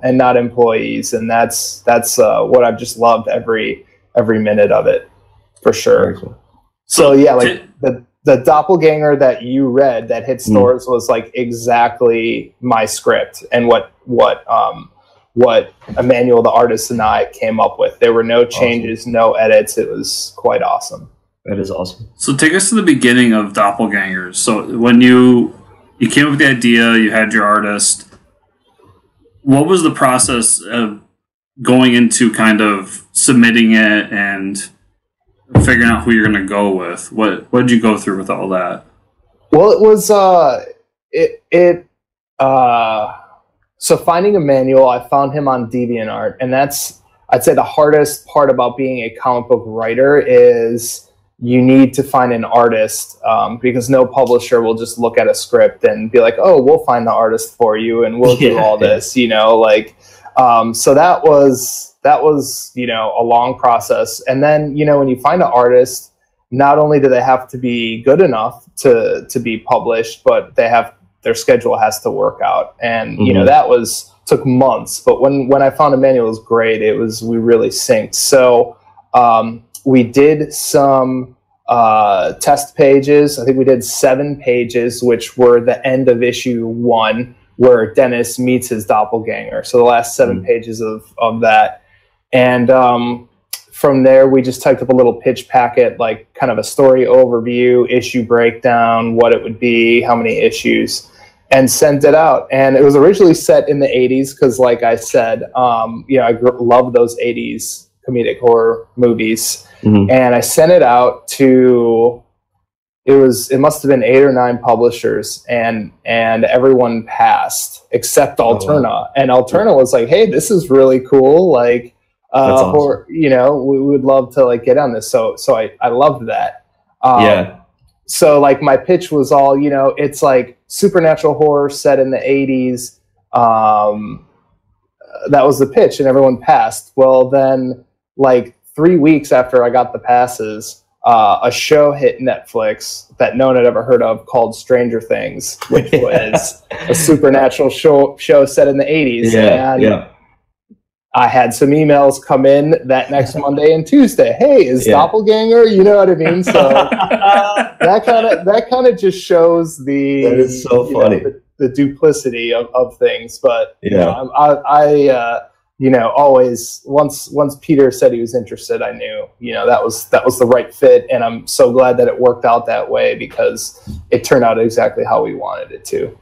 and not employees. And that's what I've just loved every minute of it, for sure. Cool. So yeah, like the doppelganger that you read that hit stores was like exactly my script and what Emmanuel, the artist, and I came up with. There were no changes, no edits. It was quite awesome. That is awesome. So take us to the beginning of Doppelgangers. So when you came up with the idea, you had your artist. What was the process of going into kind of submitting it and figuring out who you're going to go with? What did you go through with all that? Well, it was so finding Emmanuel, I found him on DeviantArt, and that's, I'd say, the hardest part about being a comic book writer is you need to find an artist, because no publisher will just look at a script and be like, oh, we'll find the artist for you and we'll do all this, so that was a long process. And then, when you find an artist, not only do they have to be good enough to be published, but their schedule has to work out. And, that took months. But when I found Emmanuel, it was great. We really synced. So we did some test pages. I think we did 7 pages, which were the end of issue 1, where Dennis meets his doppelganger. So the last 7 pages of that. And from there, we just typed up a little pitch packet, like kind of a story overview, issue breakdown, what it would be, how many issues, and sent it out. And it was originally set in the 80s because, like I said, I love those 80s comedic horror movies. And I sent it out to, it must have been 8 or 9 publishers, and everyone passed except Alterna. Oh, wow. And Alterna was like, hey, this is really cool. Like, awesome. Or, we would love to like get on this. So I loved that. So like my pitch was all, it's like supernatural horror set in the 80s. That was the pitch, and everyone passed. Well, then like 3 weeks after I got the passes, a show hit Netflix that no one had ever heard of called Stranger Things, which was a supernatural show set in the 80s. I had some emails come in that next Monday and Tuesday. Hey, is Doppelganger? You know what I mean? So that kind of just shows that is so funny. The duplicity of things. But I always once Peter said he was interested, I knew that was the right fit, and I'm so glad that it worked out that way because it turned out exactly how we wanted it to.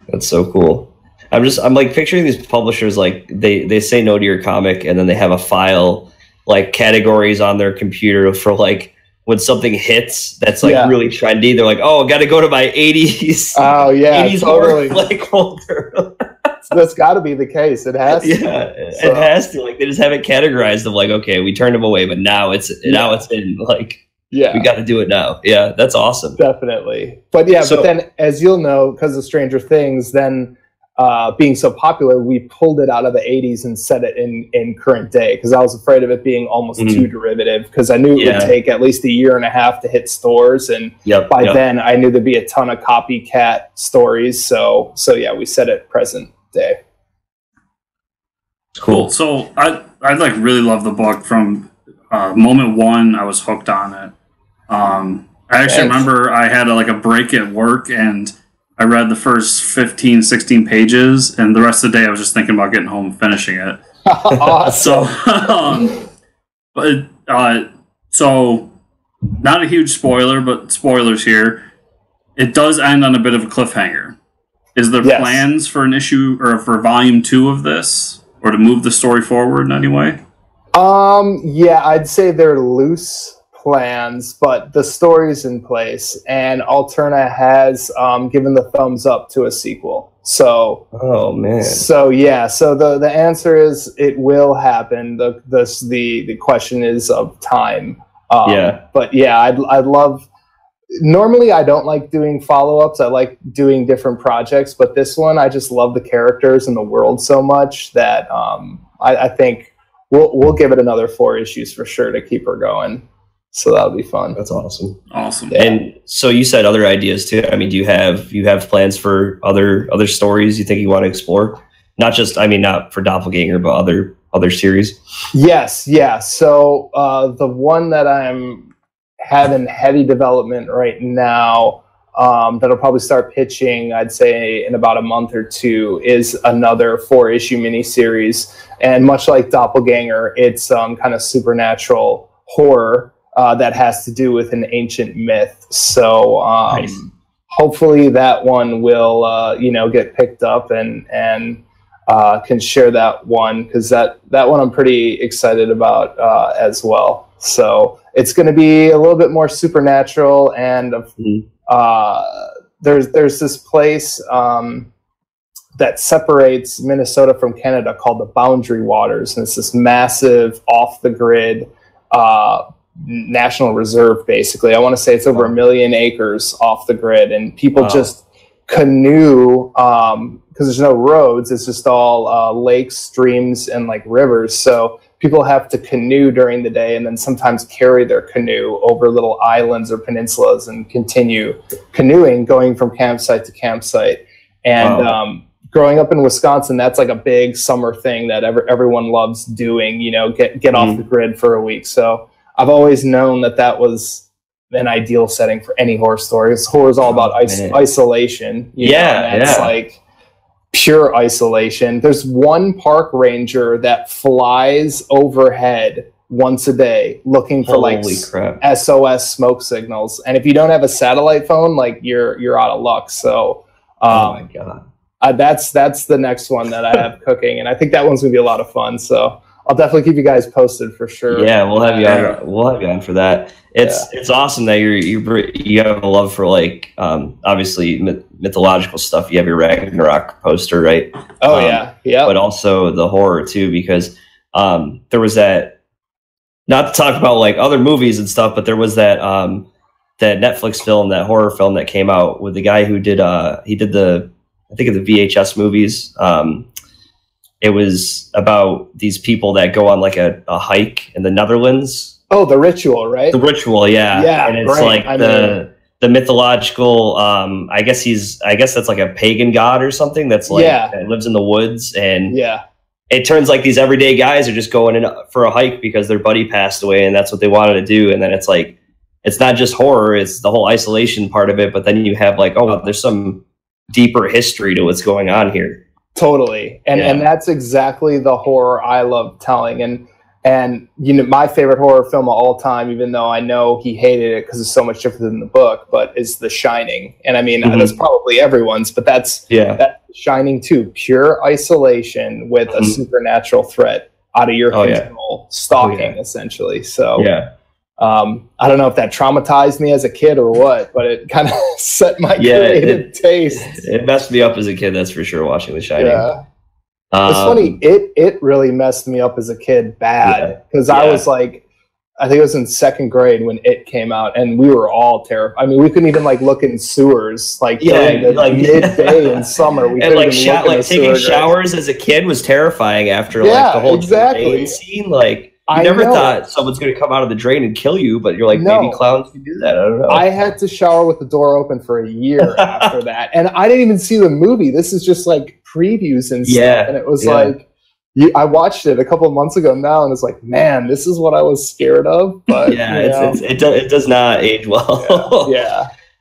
That's so cool. I'm like picturing these publishers, like they say no to your comic, and then they have a file, like categories on their computer for like when something hits that's like really trendy. They're like, oh, got to go to my 80s. Oh yeah, 80s totally. Like folder. That's got to be the case. It has to. It has to. Like they just have it categorized of like, okay, we turned them away, but now it's in like. Yeah, we got to do it now. Yeah, that's awesome. Definitely. But but then as you'll know, because of Stranger Things, then being so popular, we pulled it out of the 80s and set it in current day, because I was afraid of it being almost too derivative, because I knew it would take at least 1.5 years to hit stores, and by then I knew there'd be a ton of copycat stories. So yeah, we set it present day. Cool. So I like really love the book from moment one. I was hooked on it. I actually remember I had a break at work, and I read the first 15, 16 pages, and the rest of the day I was just thinking about getting home and finishing it. Awesome. So not a huge spoiler, but spoilers here. It does end on a bit of a cliffhanger. Is there plans for an issue or for volume 2 of this? Or to move the story forward in any way? Yeah, I'd say they're loose plans, but the story's in place, and Alterna has given the thumbs up to a sequel. So, oh man. So yeah, so the answer is it will happen. The question is of time. But yeah, I'd love. Normally, I don't like doing follow-ups. I like doing different projects, but this one, I just love the characters and the world so much that I think we'll give it another 4 issues for sure to keep her going. So that'll be fun. That's awesome. Awesome. Yeah. And so you said other ideas too. I mean, do you have plans for other stories you think you want to explore? Not just, not for Doppelganger, but other series. Yes. Yeah. So the one that I'm having heavy development right now, that'll probably start pitching, I'd say in about a month or 2, is another 4-issue miniseries. And much like Doppelganger, it's kind of supernatural horror that has to do with an ancient myth. So nice. Hopefully that one will get picked up and can share that one, because that one I'm pretty excited about as well. So it's going to be a little bit more supernatural, and there's this place that separates Minnesota from Canada called the Boundary Waters, and it's this massive off-the-grid national reserve, basically. I want to say it's over 1 million acres off the grid, and people just canoe because there's no roads. It's just all lakes, streams, and rivers. So people have to canoe during the day, and then sometimes carry their canoe over little islands or peninsulas and continue canoeing, going from campsite to campsite. And growing up in Wisconsin, that's a big summer thing that everyone loves doing, get off the grid for a week. So I've always known that was an ideal setting for any horror story. Horror is all about isolation. It's pure isolation. There's one park ranger that flies overhead once a day looking for SOS smoke signals. And if you don't have a satellite phone, you're out of luck. So oh my God. That's the next one that I have cooking, and I think that one's gonna be a lot of fun. So I'll definitely keep you guys posted for sure. Yeah, we'll have you on. We'll have you on for that. It's awesome that you have a love for obviously mythological stuff. You have your Ragnarok poster, right? Oh yeah. But also the horror too, because there was that. Not to talk about other movies and stuff, but there was that Netflix film, that horror film that came out with the guy who did the VHS movies. It was about these people that go on a hike in the Netherlands. Oh, The Ritual, right? The Ritual, yeah. Yeah, and it's the mythological. I guess that's a pagan god or something that's that lives in the woods, and it turns these everyday guys are just going in for a hike because their buddy passed away, and that's what they wanted to do. And then it's it's not just horror; it's the whole isolation part of it. But then you have there's some deeper history to what's going on here. Totally. And that's exactly the horror I love telling. And my favorite horror film of all time, even though I know he hated it because it's so much different than the book, but is The Shining. And that's probably everyone's, but that's Shining too. Pure isolation with a supernatural threat out of your control, stalking essentially. So I don't know if that traumatized me as a kid or what, but it kind of set my creative taste. It messed me up as a kid, that's for sure, watching The Shining. Yeah. It's funny, it really messed me up as a kid bad, because I was I think it was in second grade when it came out, and we were all terrified. I mean, we couldn't even like look in sewers, during the midday in summer. We couldn't even look taking showers as a kid was terrifying after the whole drain scene. Like, you never thought someone's going to come out of the drain and kill you, but you're like, maybe clowns can do that. I don't know. I had to shower with the door open for a year after that, and I didn't even see the movie. This is just like previews and stuff, and it was like. I watched it a couple of months ago now, and it's like, man, this is what I was scared of. But it does not age well.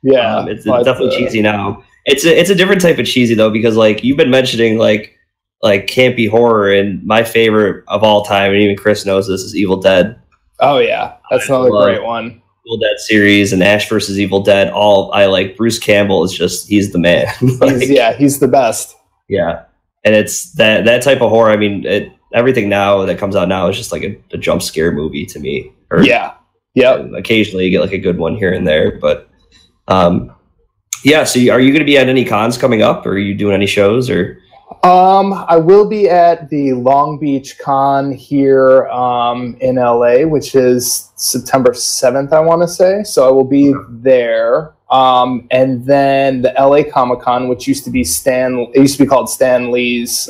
It's definitely cheesy now. It's a different type of cheesy though, because like you've been mentioning like campy horror, and my favorite of all time, and even Chris knows this, is Evil Dead. Oh yeah, that's another great one. Evil Dead series and Ash versus Evil Dead. I like Bruce Campbell is just he's the man. He's the best. Yeah. And it's that type of horror. I mean, everything now that comes out now is just like a jump scare movie to me. Occasionally you get like a good one here and there, but so are you going to be at any cons coming up, or are you doing any shows? Or I will be at the Long Beach Con here in LA, which is September 7th, I want to say. So I will be there. And then the LA Comic-Con, which used to be called Stan Lee's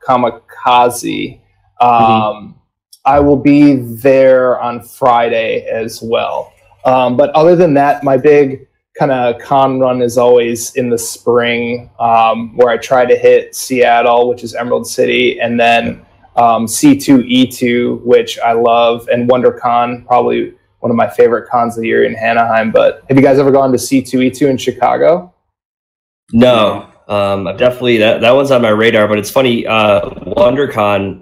Kamikaze. I will be there on Friday as well. But other than that, my big kind of con run is always in the spring, where I try to hit Seattle, which is Emerald City, and then C2E2, which I love, and WonderCon, probably one of my favorite cons of the year in Anaheim. But have you guys ever gone to C2E2 in Chicago? No. I've definitely that one's on my radar, but it's funny, WonderCon,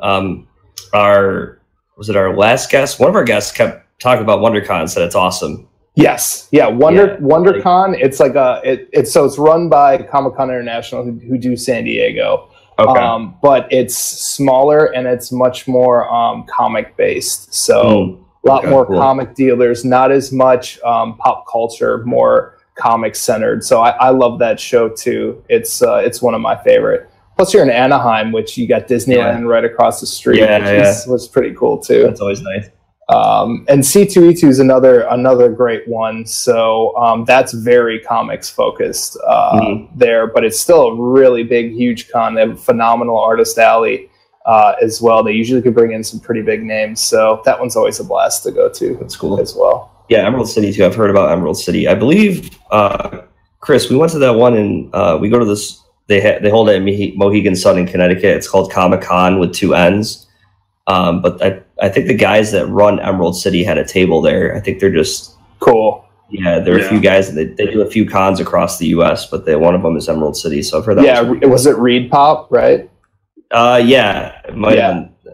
was it our last guest? One of our guests kept talking about WonderCon, said it's awesome. Yes. Yeah. WonderCon, it's like it's run by Comic-Con International who do San Diego. Okay. But it's smaller and it's much more comic based. So a lot more comic dealers, not as much pop culture, more comic centered. So I love that show too. It's one of my favorite. Plus you're in Anaheim, which you got Disneyland right across the street, which was pretty cool too. That's always nice. And C2E2 is another great one. So that's very comics focused there, but it's still a really big, huge con. They have a phenomenal artist alley as well. They usually could bring in some pretty big names. So that one's always a blast to go to. That's cool as well. Yeah, Emerald City too. I've heard about Emerald City. I believe, Chris, we went to that one, and we go to this. They hold it at Mohegan Sun in Connecticut. It's called Comic-Con with 2 N's. But I think the guys that run Emerald City had a table there. I think they're just cool. Yeah, there are a few guys that they do a few cons across the U.S., but one of them is Emerald City. So I've heard that. Yeah, was it Reed Pop, right? Yeah, it might have been.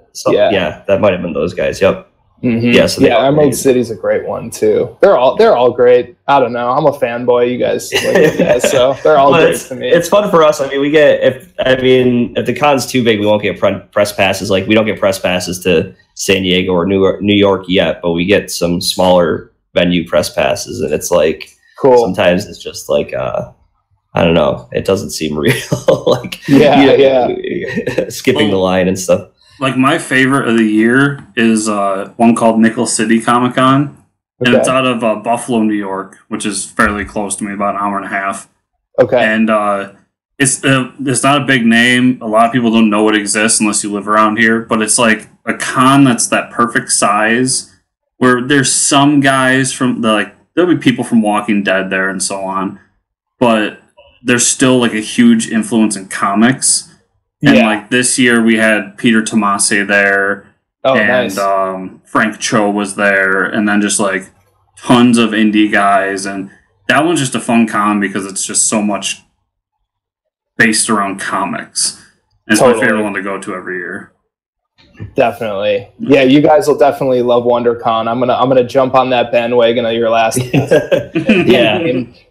That might have been those guys. Yep. Mm-hmm. Yeah, so Emerald City's a great one too. They're all great. I don't know. I'm a fanboy. You guys, so they're all great to me. It's fun for us. I mean, if the con's too big, we won't get press passes. Like we don't get press passes to San Diego or New York yet, but we get some smaller venue press passes, and it's like cool. Sometimes it's just like I don't know. It doesn't seem real. Like skipping the line and stuff. Like my favorite of the year is one called Nickel City Comic Con, and it's out of Buffalo, New York, which is fairly close to me, about an hour and a half. Okay, and it's not a big name. A lot of people don't know it exists unless you live around here. But it's like a con that's that perfect size, where there's some guys there'll be people from Walking Dead there and so on, but there's still like a huge influence in comics. And like this year we had Peter Tomasi there, and nice. Frank Cho was there, and then just like tons of indie guys, and that one's just a fun con because it's just so much based around comics. And it's my favorite one to go to every year. Definitely, yeah. You guys will definitely love WonderCon. I'm gonna jump on that bandwagon of your last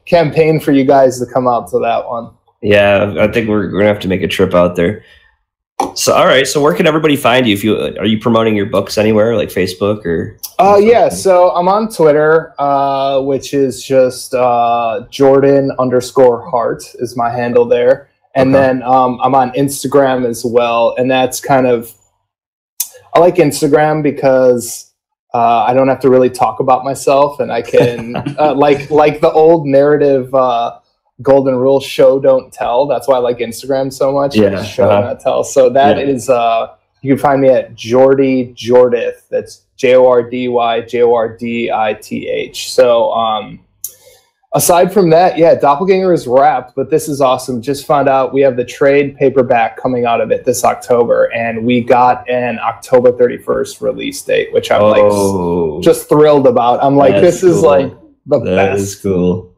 campaign for you guys to come out to that one. Yeah, I think we're gonna have to make a trip out there. So, all right. So, where can everybody find you? Are you promoting your books anywhere, like Facebook or? So I'm on Twitter, which is just Jordan_Hart is my handle there, and then I'm on Instagram as well, and that's kind of I like Instagram because I don't have to really talk about myself, and I can like the old narrative golden rule: show, don't tell. That's why I like Instagram so much. Yeah, Show, not tell. So that is you can find me at Jordy Jordith. That's JORDY So aside from that, yeah, Doppelganger is wrapped, but this is awesome. Just found out we have the trade paperback coming out of it this October, and we got an October 31st release date, which I'm like just thrilled about. I'm like, this is like the best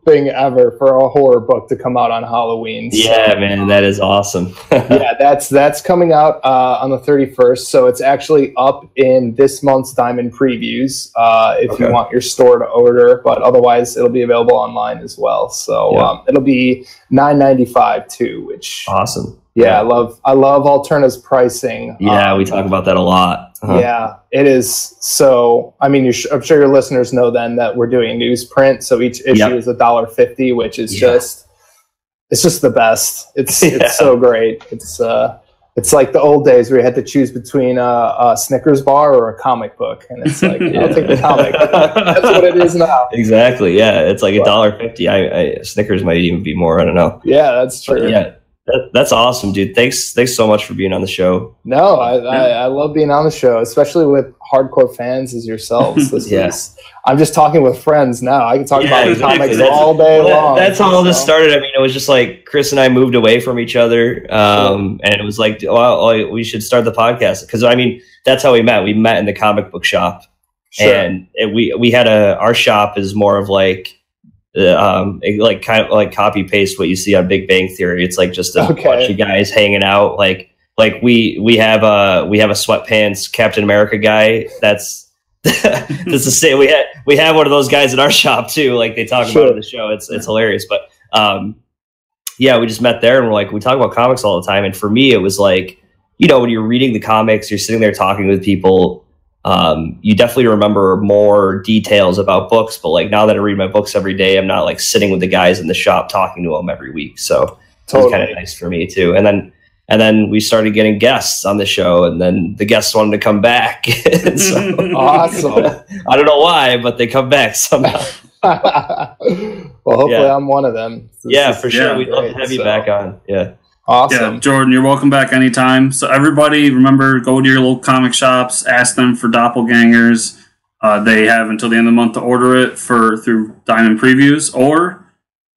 thing ever for a horror book to come out on Halloween. So, yeah, man, that is awesome. yeah, that's coming out on the 31st, so it's actually up in this month's Diamond Previews if you want your store to order, but otherwise it'll be available online as well. So it'll be $9.95 too, which awesome. Yeah, I love Alterna's pricing. Yeah, we talk about that a lot. Yeah, it is. So, I mean, I'm sure your listeners know then that we're doing newsprint. So each issue is $1.50, which is just the best. It's so great. It's like the old days where you had to choose between a Snickers bar or a comic book, and it's like I'll take the comic. That's what it is now. Exactly. Yeah, it's like $1.50. I Snickers might even be more. I don't know. Yeah, that's true. But yeah. That's awesome, dude. Thanks so much for being on the show. No, I love being on the show, especially with hardcore fans as yourselves. I'm just talking with friends now. I can talk about comics all day long. That's how this started. I mean, it was just like Chris and I moved away from each other, and it was like, well, we should start the podcast because I mean, that's how we met. We met in the comic book shop, and we had our shop is more of like. Like kind of like copy paste what you see on Big Bang Theory. It's like just a bunch of guys hanging out. Like we have a sweatpants Captain America guy. That's the same. We have one of those guys in our shop too. Like they talk about it in the show. It's hilarious. But yeah, we just met there and we're like we talk about comics all the time. And for me, it was like when you're reading the comics, you're sitting there talking with people. You definitely remember more details about books, but like now that I read my books every day, I'm not like sitting with the guys in the shop talking to them every week. So it's kind of nice for me too. And then we started getting guests on the show, and then the guests wanted to come back. So, awesome. I don't know why, but they come back somehow. Well, hopefully I'm one of them. For sure. We'd love to have you back on. Yeah. Awesome. Yeah, Jordan, you're welcome back anytime. So everybody, remember, go to your local comic shops, ask them for Doppelgangers. They have until the end of the month to order it through Diamond Previews, or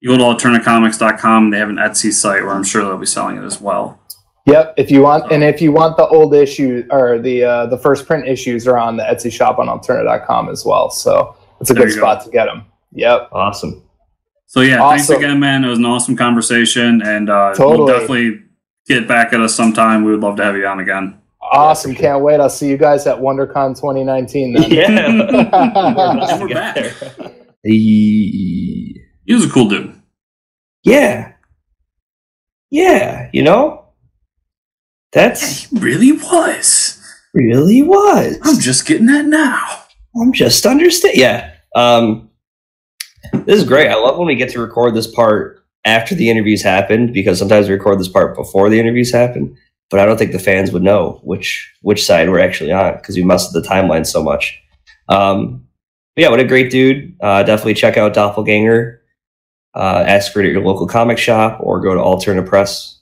you go to alternacomics.com. They have an Etsy site where I'm sure they'll be selling it as well. Yep. If you want the old issue or the first print issues are on the Etsy shop on alterna.com as well. So it's a good spot to get them. Yep. Awesome. So yeah, thanks again, man. It was an awesome conversation, and we'll definitely get back at us sometime. We would love to have you on again. Awesome. Yeah, can't wait. I'll see you guys at WonderCon 2019 then. Yeah. We're back. He was a cool dude. Yeah. Yeah, That's he really was. Really was. I'm just getting that now. I'm just understanding. Yeah. This is great. I love when we get to record this part after the interviews happened, because sometimes we record this part before the interviews happen, but I don't think the fans would know which side we're actually on because we messed with the timeline so much. But yeah, what a great dude. Definitely check out Doppelganger. Ask for it at your local comic shop or go to Alterna Press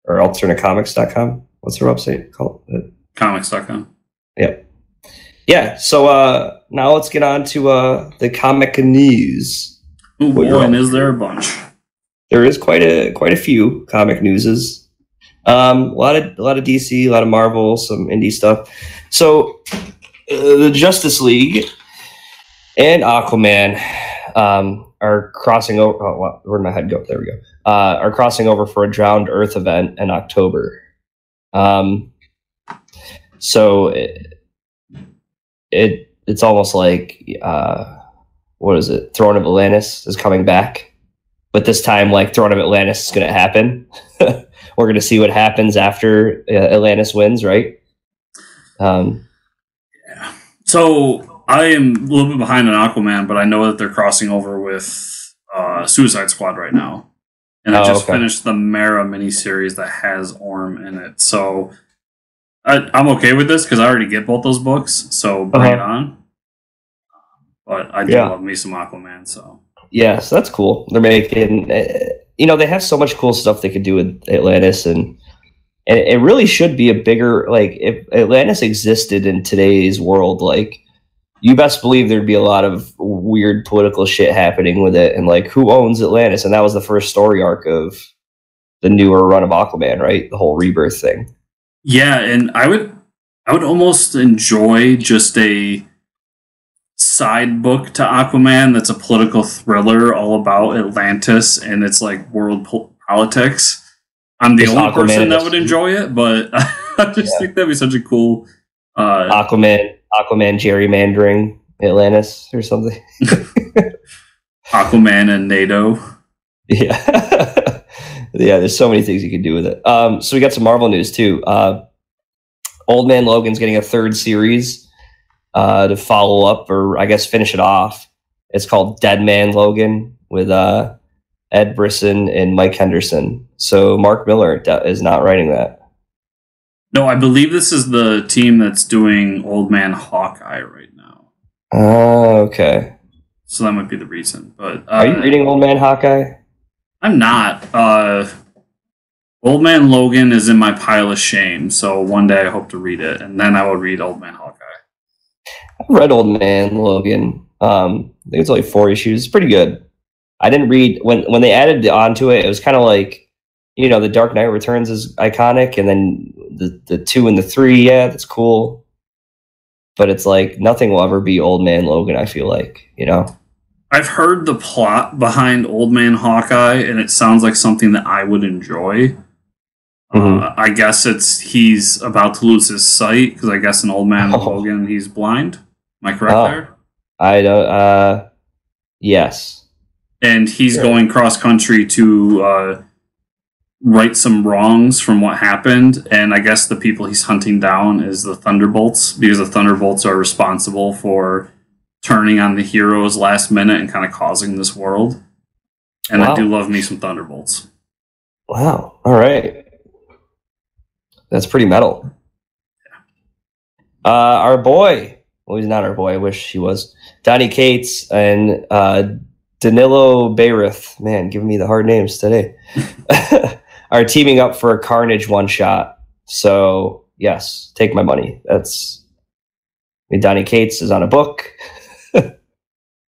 or alternacomics.com. What's their website called? Comics.com. Yep. Yeah, so now let's get on to the comic news. Oh boy, and is there a bunch? There is quite a few comic newses. A lot of DC, a lot of Marvel, some indie stuff. So the Justice League and Aquaman are crossing over. Oh, where'd my head go? There we go. Are crossing over for a Drowned Earth event in October. So it's almost like what is it? Throne of Atlantis is coming back, but this time like Throne of Atlantis is going to happen. We're going to see what happens after Atlantis wins, right? Yeah. So I am a little bit behind on Aquaman, but I know that they're crossing over with Suicide Squad right now, and I just finished the Mara miniseries that has Orm in it. So I'm okay with this because I already get both those books, so bring it on. but I do love me some Aquaman. So yeah, so that's cool. They're making, they have so much cool stuff they could do with Atlantis, and it really should be a bigger, like, if Atlantis existed in today's world, like, you best believe there'd be a lot of weird political shit happening with it, and like, who owns Atlantis? And that was the first story arc of the newer run of Aquaman, right? The whole rebirth thing. Yeah, and I would almost enjoy just a side book to Aquaman that's a political thriller all about Atlantis and its like world politics. I'm the only person that would enjoy it, but I just think that'd be such a cool Aquaman gerrymandering Atlantis or something. Aquaman and NATO. Yeah. Yeah, there's so many things you could do with it. So we got some Marvel news too. Old Man Logan's getting a third series to follow up, or I guess finish it off. It's called Dead Man Logan with Ed Brisson and Mike Henderson. So Mark Miller is not writing that. No, I believe this is the team that's doing Old Man Hawkeye right now. Oh, okay. So that might be the reason. But are you reading Old Man Hawkeye? I'm not. Old Man Logan is in my pile of shame, so one day I hope to read it, and then I will read Old Man Hawkeye. I've read Old Man Logan. I think it's only 4 issues. It's pretty good. I didn't read when they added onto it. It was kind of like, the Dark Knight Returns is iconic, and then the 2 and the 3, yeah, that's cool. But it's like nothing will ever be Old Man Logan. I feel like, I've heard the plot behind Old Man Hawkeye, and it sounds like something that I would enjoy. Mm-hmm. I guess he's about to lose his sight, because I guess in Old Man Logan he's blind. Am I correct there? I don't. Yes. And he's going cross country to right some wrongs from what happened, and I guess the people he's hunting down is the Thunderbolts, because the Thunderbolts are responsible for turning on the heroes last minute and kind of causing this world. And I do love me some Thunderbolts. Wow. All right. That's pretty metal. Our boy, well, he's not our boy. I wish he was. Donny Cates and Danilo Bayrith, man, giving me the hard names today, are teaming up for a Carnage one-shot. So, yes, take my money. Donny Cates is on a book.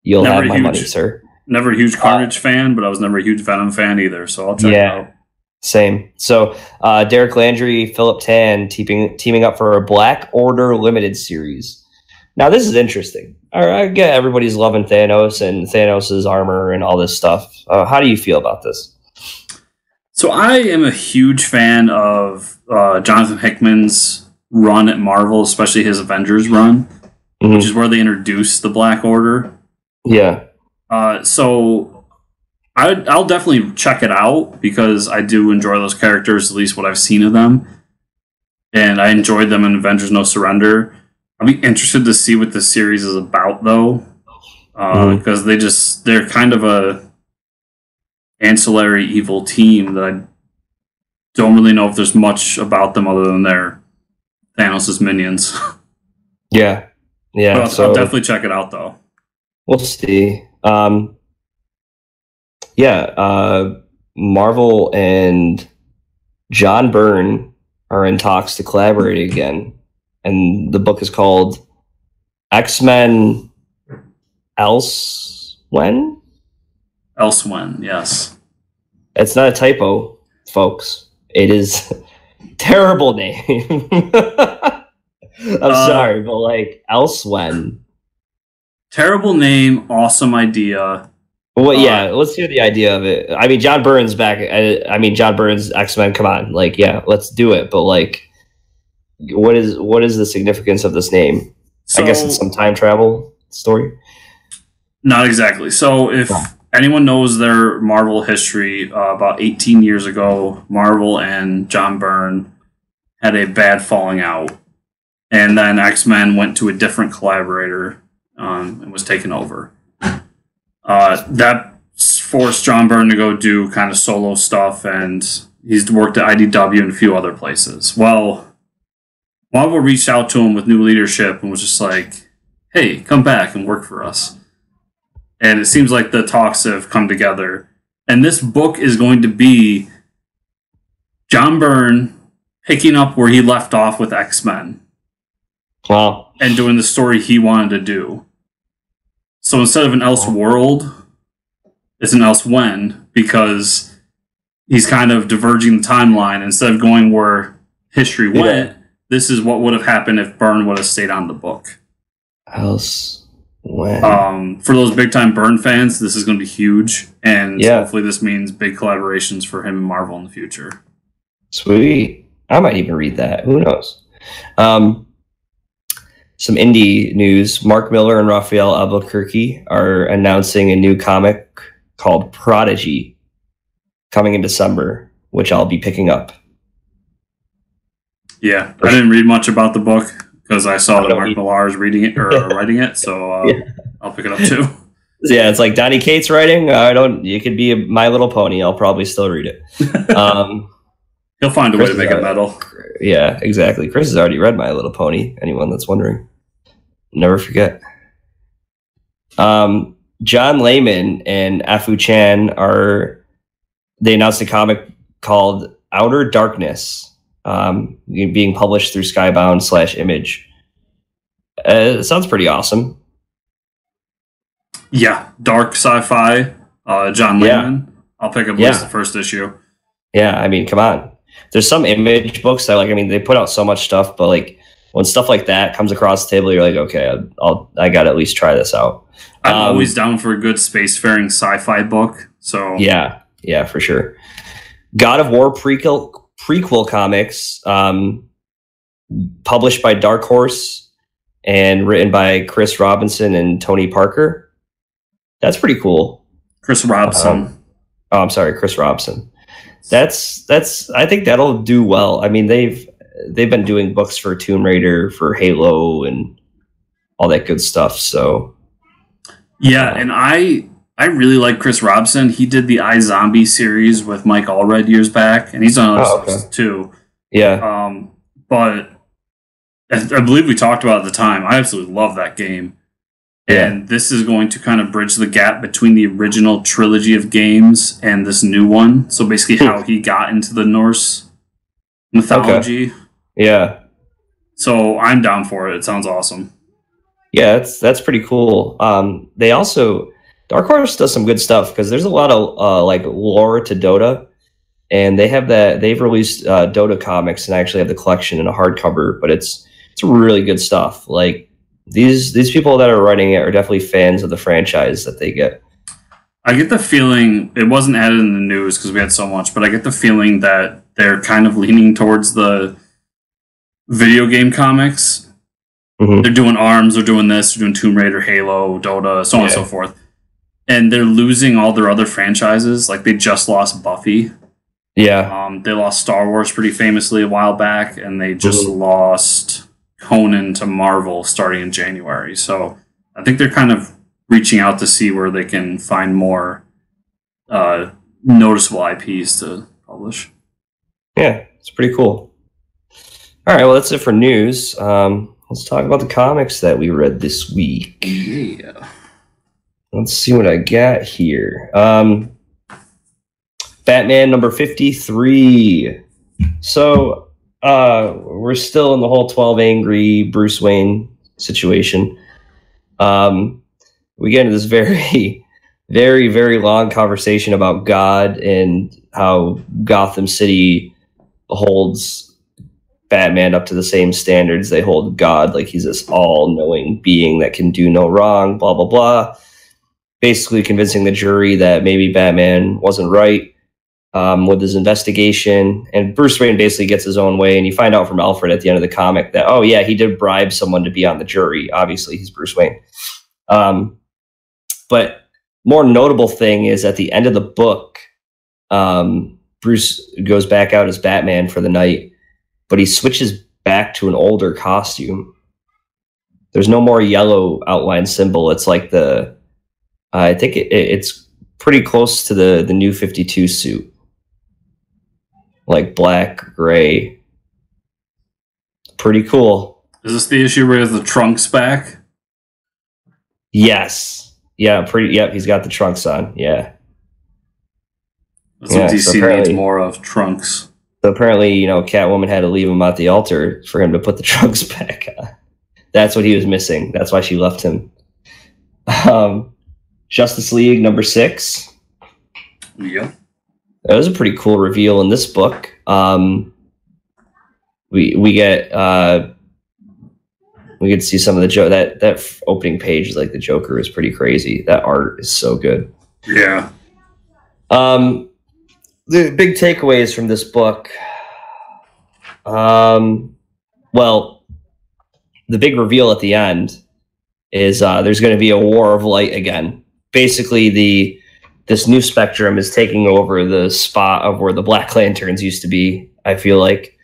You'll have my money, sir. Never a huge Carnage fan, but I was never a huge Venom fan either, so I'll check it out. Same. So, Derek Landry, Philip Tan teaming up for a Black Order limited series. Now, this is interesting. I get everybody's loving Thanos and Thanos' armor and all this stuff. How do you feel about this? So, I am a huge fan of Jonathan Hickman's run at Marvel, especially his Avengers run, which is where they introduced the Black Order. Yeah. So I'll definitely check it out, because I do enjoy those characters, at least what I've seen of them. And I enjoyed them in Avengers No Surrender. I'll be interested to see what this series is about, though. Because they're kind of a ancillary evil team that I don't really know if there's much about them other than they're Thanos' minions. Yeah. Yeah. But I'll definitely check it out, though. We'll see. Marvel and John Byrne are in talks to collaborate again, and the book is called X-Men Elsewhen? Elsewhen, yes. It's not a typo, folks. It is a terrible name. I'm sorry, but like Elsewhen. Terrible name, awesome idea. Well, yeah, let's hear the idea of it. I mean, John Byrne's back. John Byrne's X-Men. Come on, like, yeah, let's do it. But like, what is the significance of this name? So, I guess it's some time travel story. Not exactly. So, if anyone knows their Marvel history, about 18 years ago, Marvel and John Byrne had a bad falling out, and then X-Men went to a different collaborator and was taken over. That forced John Byrne to go do kind of solo stuff, and he's worked at IDW and a few other places. Well, Marvel reached out to him with new leadership and was just like, hey, come back and work for us. and it seems like the talks have come together. And this book is going to be John Byrne picking up where he left off with X-Men. Wow. And doing the story he wanted to do. So instead of an Elseworld, it's an Elsewhen, because he's kind of diverging the timeline. Instead of going where history went, this is what would have happened if Byrne would have stayed on the book. Elsewhen. For those big-time Byrne fans, this is going to be huge. And hopefully this means big collaborations for him and Marvel in the future. Sweet. I might even read that. Who knows? Some indie news. Mark Miller and Raphael Albuquerque are announcing a new comic called Prodigy coming in December, which I'll be picking up. Yeah, I didn't read much about the book because I saw that Mark Millar is reading it or writing it, so I'll pick it up too. Yeah, it's like Donny Cates writing. You could be My Little Pony. I'll probably still read it. He'll find a way to make it metal. Yeah, exactly. Chris has already read My Little Pony. Anyone that's wondering, never forget. John Layman and Afu Chan they announced a comic called Outer Darkness, being published through Skybound/Image. It sounds pretty awesome. Yeah, dark sci-fi. John Layman. I'll pick up at least the first issue. Yeah, I mean, come on. There's some Image books that they put out so much stuff, but like when stuff like that comes across the table, you're like, okay, I got to at least try this out. I'm always down for a good spacefaring sci-fi book. So yeah, for sure. God of War prequel comics, published by Dark Horse and written by Chris Robinson and Tony Parker. That's pretty cool. Chris Robson. I'm sorry, Chris Robson. That's I think that'll do well. I mean, they've been doing books for Tomb Raider, for Halo, and all that good stuff. So yeah, and I really like Chris Robson. He did the iZombie series with Mike Allred years back, and he's done other stuff too. Yeah. But I believe we talked about it at the time. I absolutely love that game. And this is going to kind of bridge the gap between the original trilogy of games and this new one. So basically how he got into the Norse mythology. Okay. Yeah. So I'm down for it. It sounds awesome. Yeah, that's pretty cool. They also, Dark Horse does some good stuff because there's a lot of lore to Dota, and they've released Dota comics and actually have the collection in a hardcover, but it's really good stuff. Like these people that are writing it are definitely fans of the franchise that they get. I get the feeling, it wasn't added in the news because we had so much, but I get the feeling that they're kind of leaning towards the video game comics. Mm-hmm. They're doing ARMS, they're doing this, they're doing Tomb Raider, Halo, Dota, so on and so forth. And they're losing all their other franchises. Like they just lost Buffy. Yeah. They lost Star Wars pretty famously a while back, and they just lost Conan to Marvel starting in January. So I think they're kind of reaching out to see where they can find more noticeable IPs to publish. Yeah, it's pretty cool. All right, well, that's it for news. Let's talk about the comics that we read this week. Yeah. Let's see what I got here. Batman number 53. So we're still in the whole 12 Angry Bruce Wayne situation. We get into this very, very, very long conversation about God and how Gotham City holds Batman up to the same standards they hold God, like he's this all-knowing being that can do no wrong, blah, blah, blah. Basically convincing the jury that maybe Batman wasn't right with his investigation. And Bruce Wayne basically gets his own way, and you find out from Alfred at the end of the comic that, oh yeah, he did bribe someone to be on the jury. Obviously, he's Bruce Wayne. But more notable thing is at the end of the book, Bruce goes back out as Batman for the night, but he switches back to an older costume. There's no more yellow outline symbol. It's like I think it's pretty close to the new 52 suit. Like black, gray. Pretty cool. Is this the issue where he has the trunks back? Yes. Yeah, pretty. Yep, he's got the trunks on. Yeah. That's what DC needs more of, trunks. So apparently, Catwoman had to leave him at the altar for him to put the trunks back on. That's what he was missing. That's why she left him. Justice League number 6. Yep. That was a pretty cool reveal in this book. We get to see some of the that opening page is like the Joker is pretty crazy. That art is so good. Yeah. The big takeaways from this book. Well, the big reveal at the end is there's going to be a war of light again. Basically, this new spectrum is taking over the spot of where the Black Lanterns used to be, I feel like.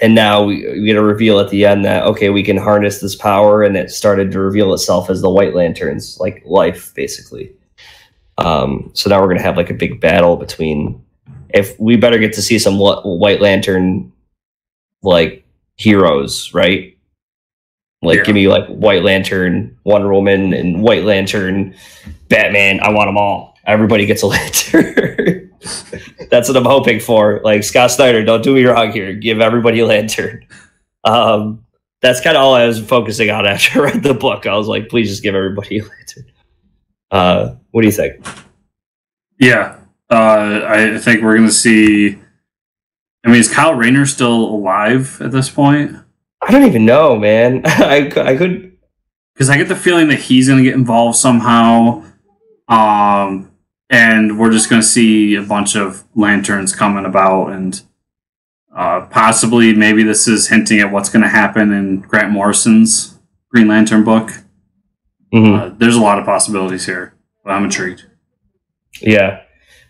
And now we get a reveal at the end that, okay, we can harness this power, and it started to reveal itself as the White Lanterns, like life, basically. So now we're going to have like a big battle between, if we better get to see some White Lantern, like, heroes, right? Like, give me like White Lantern, Wonder Woman, and White Lantern, Batman. I want them all. Everybody gets a lantern. That's what I'm hoping for. Like, Scott Snyder, don't do me wrong here. Give everybody a lantern. That's kind of all I was focusing on after I read the book. I was like, please just give everybody a lantern. What do you think? Yeah. I think we're going to see... I mean, is Kyle Rayner still alive at this point? I don't even know, man. I could... Because I get the feeling that he's going to get involved somehow. And we're just going to see a bunch of lanterns coming about. And possibly maybe this is hinting at what's going to happen in Grant Morrison's Green Lantern book. Mm-hmm. There's a lot of possibilities here. But I'm intrigued. Yeah.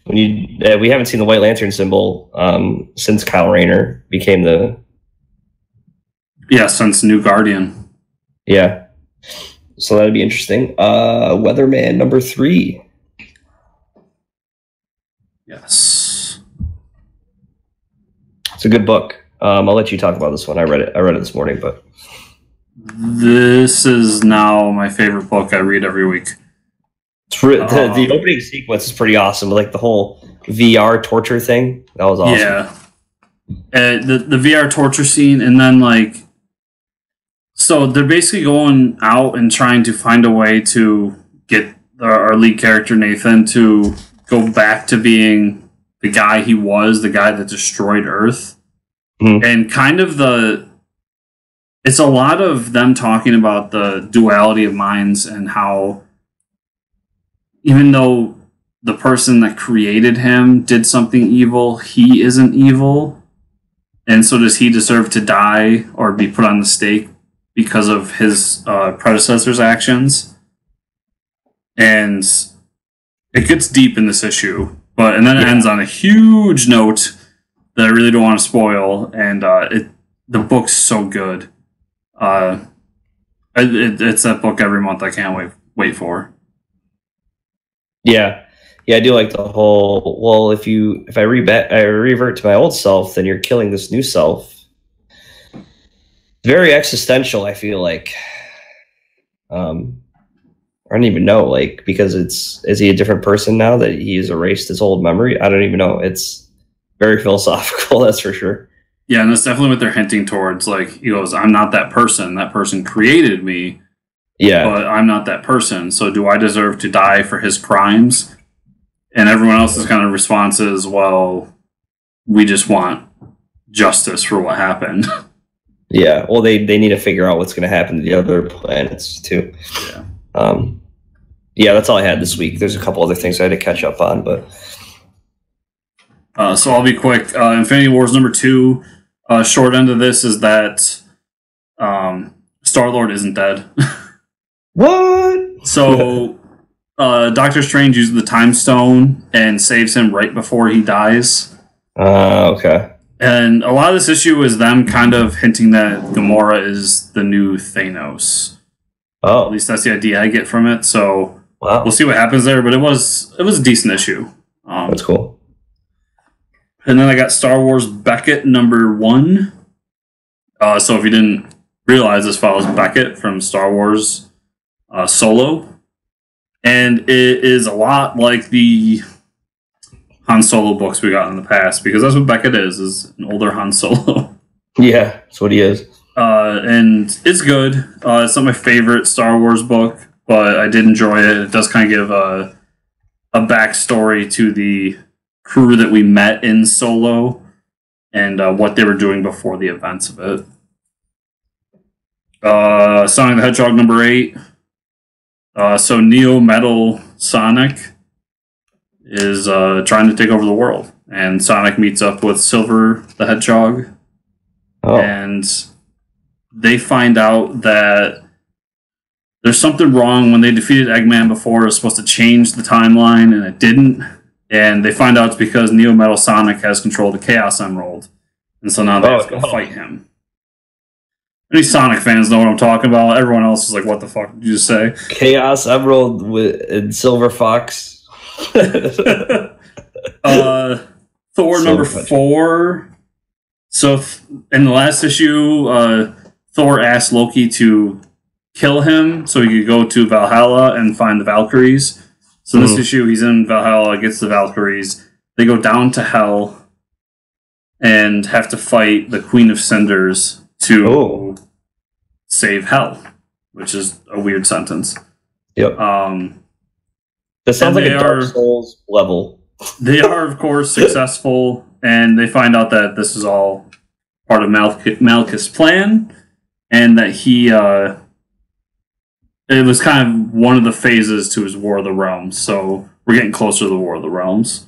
We haven't seen the White Lantern symbol since Kyle Rayner became the... Yeah, since New Guardian. Yeah. So that'd be interesting. Weatherman number 3. Yes. It's a good book. I'll let you talk about this one. I read it this morning, but... This is now my favorite book I read every week. The opening sequence is pretty awesome. Like the whole VR torture thing. That was awesome. Yeah. The VR torture scene, and then like... So they're basically going out and trying to find a way to get our lead character, Nathan, to go back to being the guy he was, the guy that destroyed Earth. Mm-hmm. And kind of it's a lot of them talking about the duality of minds and how even though the person that created him did something evil, he isn't evil. And so does he deserve to die or be put on the stake because of his predecessor's actions? And it gets deep in this issue, and then it ends on a huge note that I really don't want to spoil. And the book's so good. It's that book every month I can't wait for. Yeah, I do like the whole. Well, if I revert to my old self, then you're killing this new self. Very existential, I feel like. I don't even know, like, because is he a different person now that he's erased his old memory? I don't even know. It's very philosophical, that's for sure. Yeah, and that's definitely what they're hinting towards. Like, he goes, I'm not that person. That person created me. Yeah. But I'm not that person. So do I deserve to die for his crimes? And everyone else's kind of response is, well, we just want justice for what happened. Yeah, well, they need to figure out what's going to happen to the other planets, too. Yeah. Yeah, that's all I had this week. There's a couple other things I had to catch up on, but... So I'll be quick. Infinity Wars number 2, short end of this is that Star-Lord isn't dead. What? So Doctor Strange uses the Time Stone and saves him right before he dies. Okay. And a lot of this issue is them kind of hinting that Gamora is the new Thanos. Oh. At least that's the idea I get from it. So wow. We'll see what happens there. But it was a decent issue. That's cool. And then I got Star Wars Beckett number 1. So if you didn't realize, this follows Beckett from Star Wars. Solo, and it is a lot like the Han Solo books we got in the past, because that's what Beckett is an older Han Solo. Yeah, that's what he is. And it's good. It's not my favorite Star Wars book, but I did enjoy it. It does kind of give a backstory to the crew that we met in Solo and what they were doing before the events of it. Sonic the Hedgehog number 8. So Neo Metal Sonic is trying to take over the world, and Sonic meets up with Silver the Hedgehog, and they find out that there's something wrong. When they defeated Eggman before, it was supposed to change the timeline, and it didn't. And they find out it's because Neo Metal Sonic has control of the Chaos Emerald, and so now they have to go fight him. Any Sonic fans know what I'm talking about. Everyone else is like, what the fuck did you just say? Chaos Emerald and Silver Fox. Thor number 4. So in the last issue, Thor asked Loki to kill him so he could go to Valhalla and find the Valkyries. So this issue, he's in Valhalla, gets the Valkyries. They go down to Hell and have to fight the Queen of Cinders to save Hell, which is a weird sentence. Yep. That sounds like a Dark Souls level. They are, of course, successful, and they find out that this is all part of Malekith's plan, and that he, it was kind of one of the phases to his War of the Realms, so we're getting closer to the War of the Realms.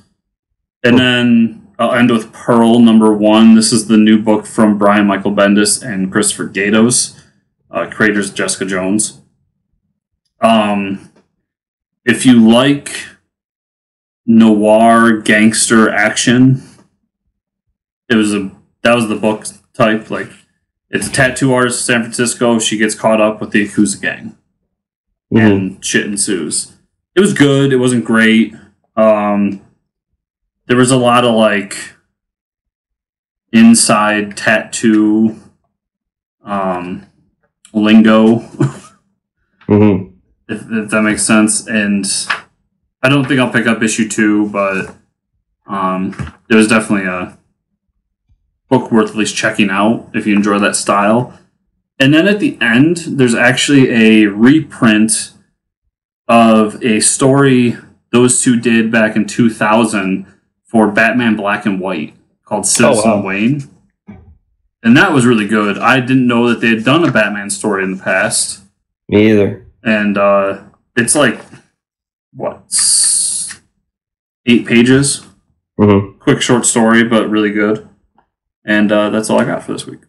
And then I'll end with Pearl number 1. This is the new book from Brian Michael Bendis and Christopher Gaydos, creators of Jessica Jones. If you like noir gangster action, that was the book type. Like, it's a tattoo artist in San Francisco. She gets caught up with the Yakuza gang, and shit ensues. It was good. It wasn't great. There was a lot of like inside tattoo lingo, if that makes sense. And I don't think I'll pick up issue 2, but it was definitely a book worth at least checking out if you enjoy that style. And then at the end, there's actually a reprint of a story those two did back in 2000 for Batman Black and White called Citizen Wayne. And that was really good. I didn't know that they had done a Batman story in the past. Me either. And it's like, 8 pages? Quick short story, but really good. And that's all I got for this week.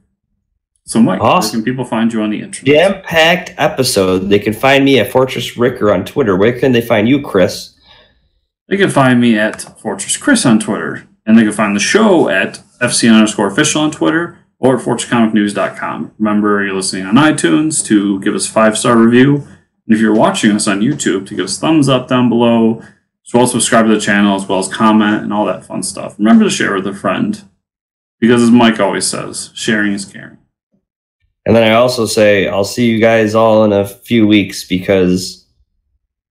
So, Mike, where can people find you on the internet? Jam-packed episode. They can find me at Fortress Ricker on Twitter. Where can they find you, Chris? They can find me at Fortress Chris on Twitter. And they can find the show at FC_official on Twitter or at FortressComicNews.com. Remember, you're listening on iTunes to give us a 5-star review. And if you're watching us on YouTube, to give us a thumbs up down below, as well as subscribe to the channel, as well as comment and all that fun stuff. Remember to share with a friend. Because as Mike always says, sharing is caring. And then I also say, I'll see you guys all in a few weeks because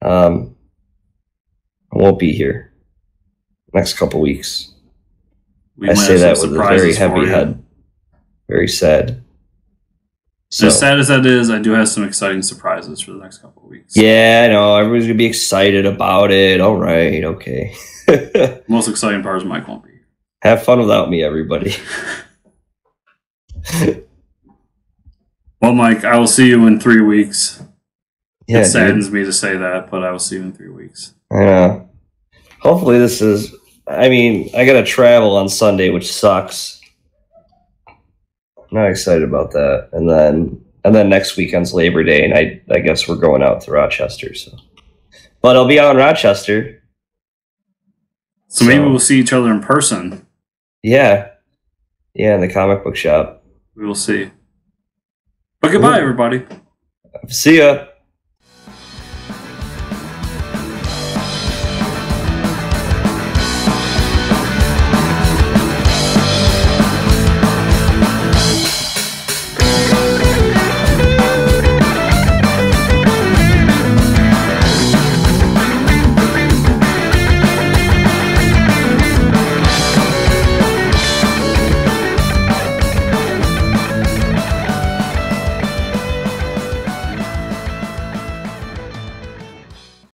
I won't be here next couple weeks. I say that with a very heavy head. Very sad. So, as sad as that is, I do have some exciting surprises for the next couple of weeks. Yeah, I know. Everybody's going to be excited about it. All right, okay. Most exciting part is Mike won't be. Have fun without me, everybody. Well, Mike, I will see you in 3 weeks. Yeah, it saddens me to say that, but I will see you in 3 weeks. Yeah. Hopefully this is... I mean, I got to travel on Sunday, which sucks. I'm not excited about that. And then next weekend's Labor Day, and I guess we're going out to Rochester. So, but I'll be out in Rochester. So maybe we'll see each other in person. Yeah. Yeah, in the comic book shop. We will see. But goodbye, everybody. See ya.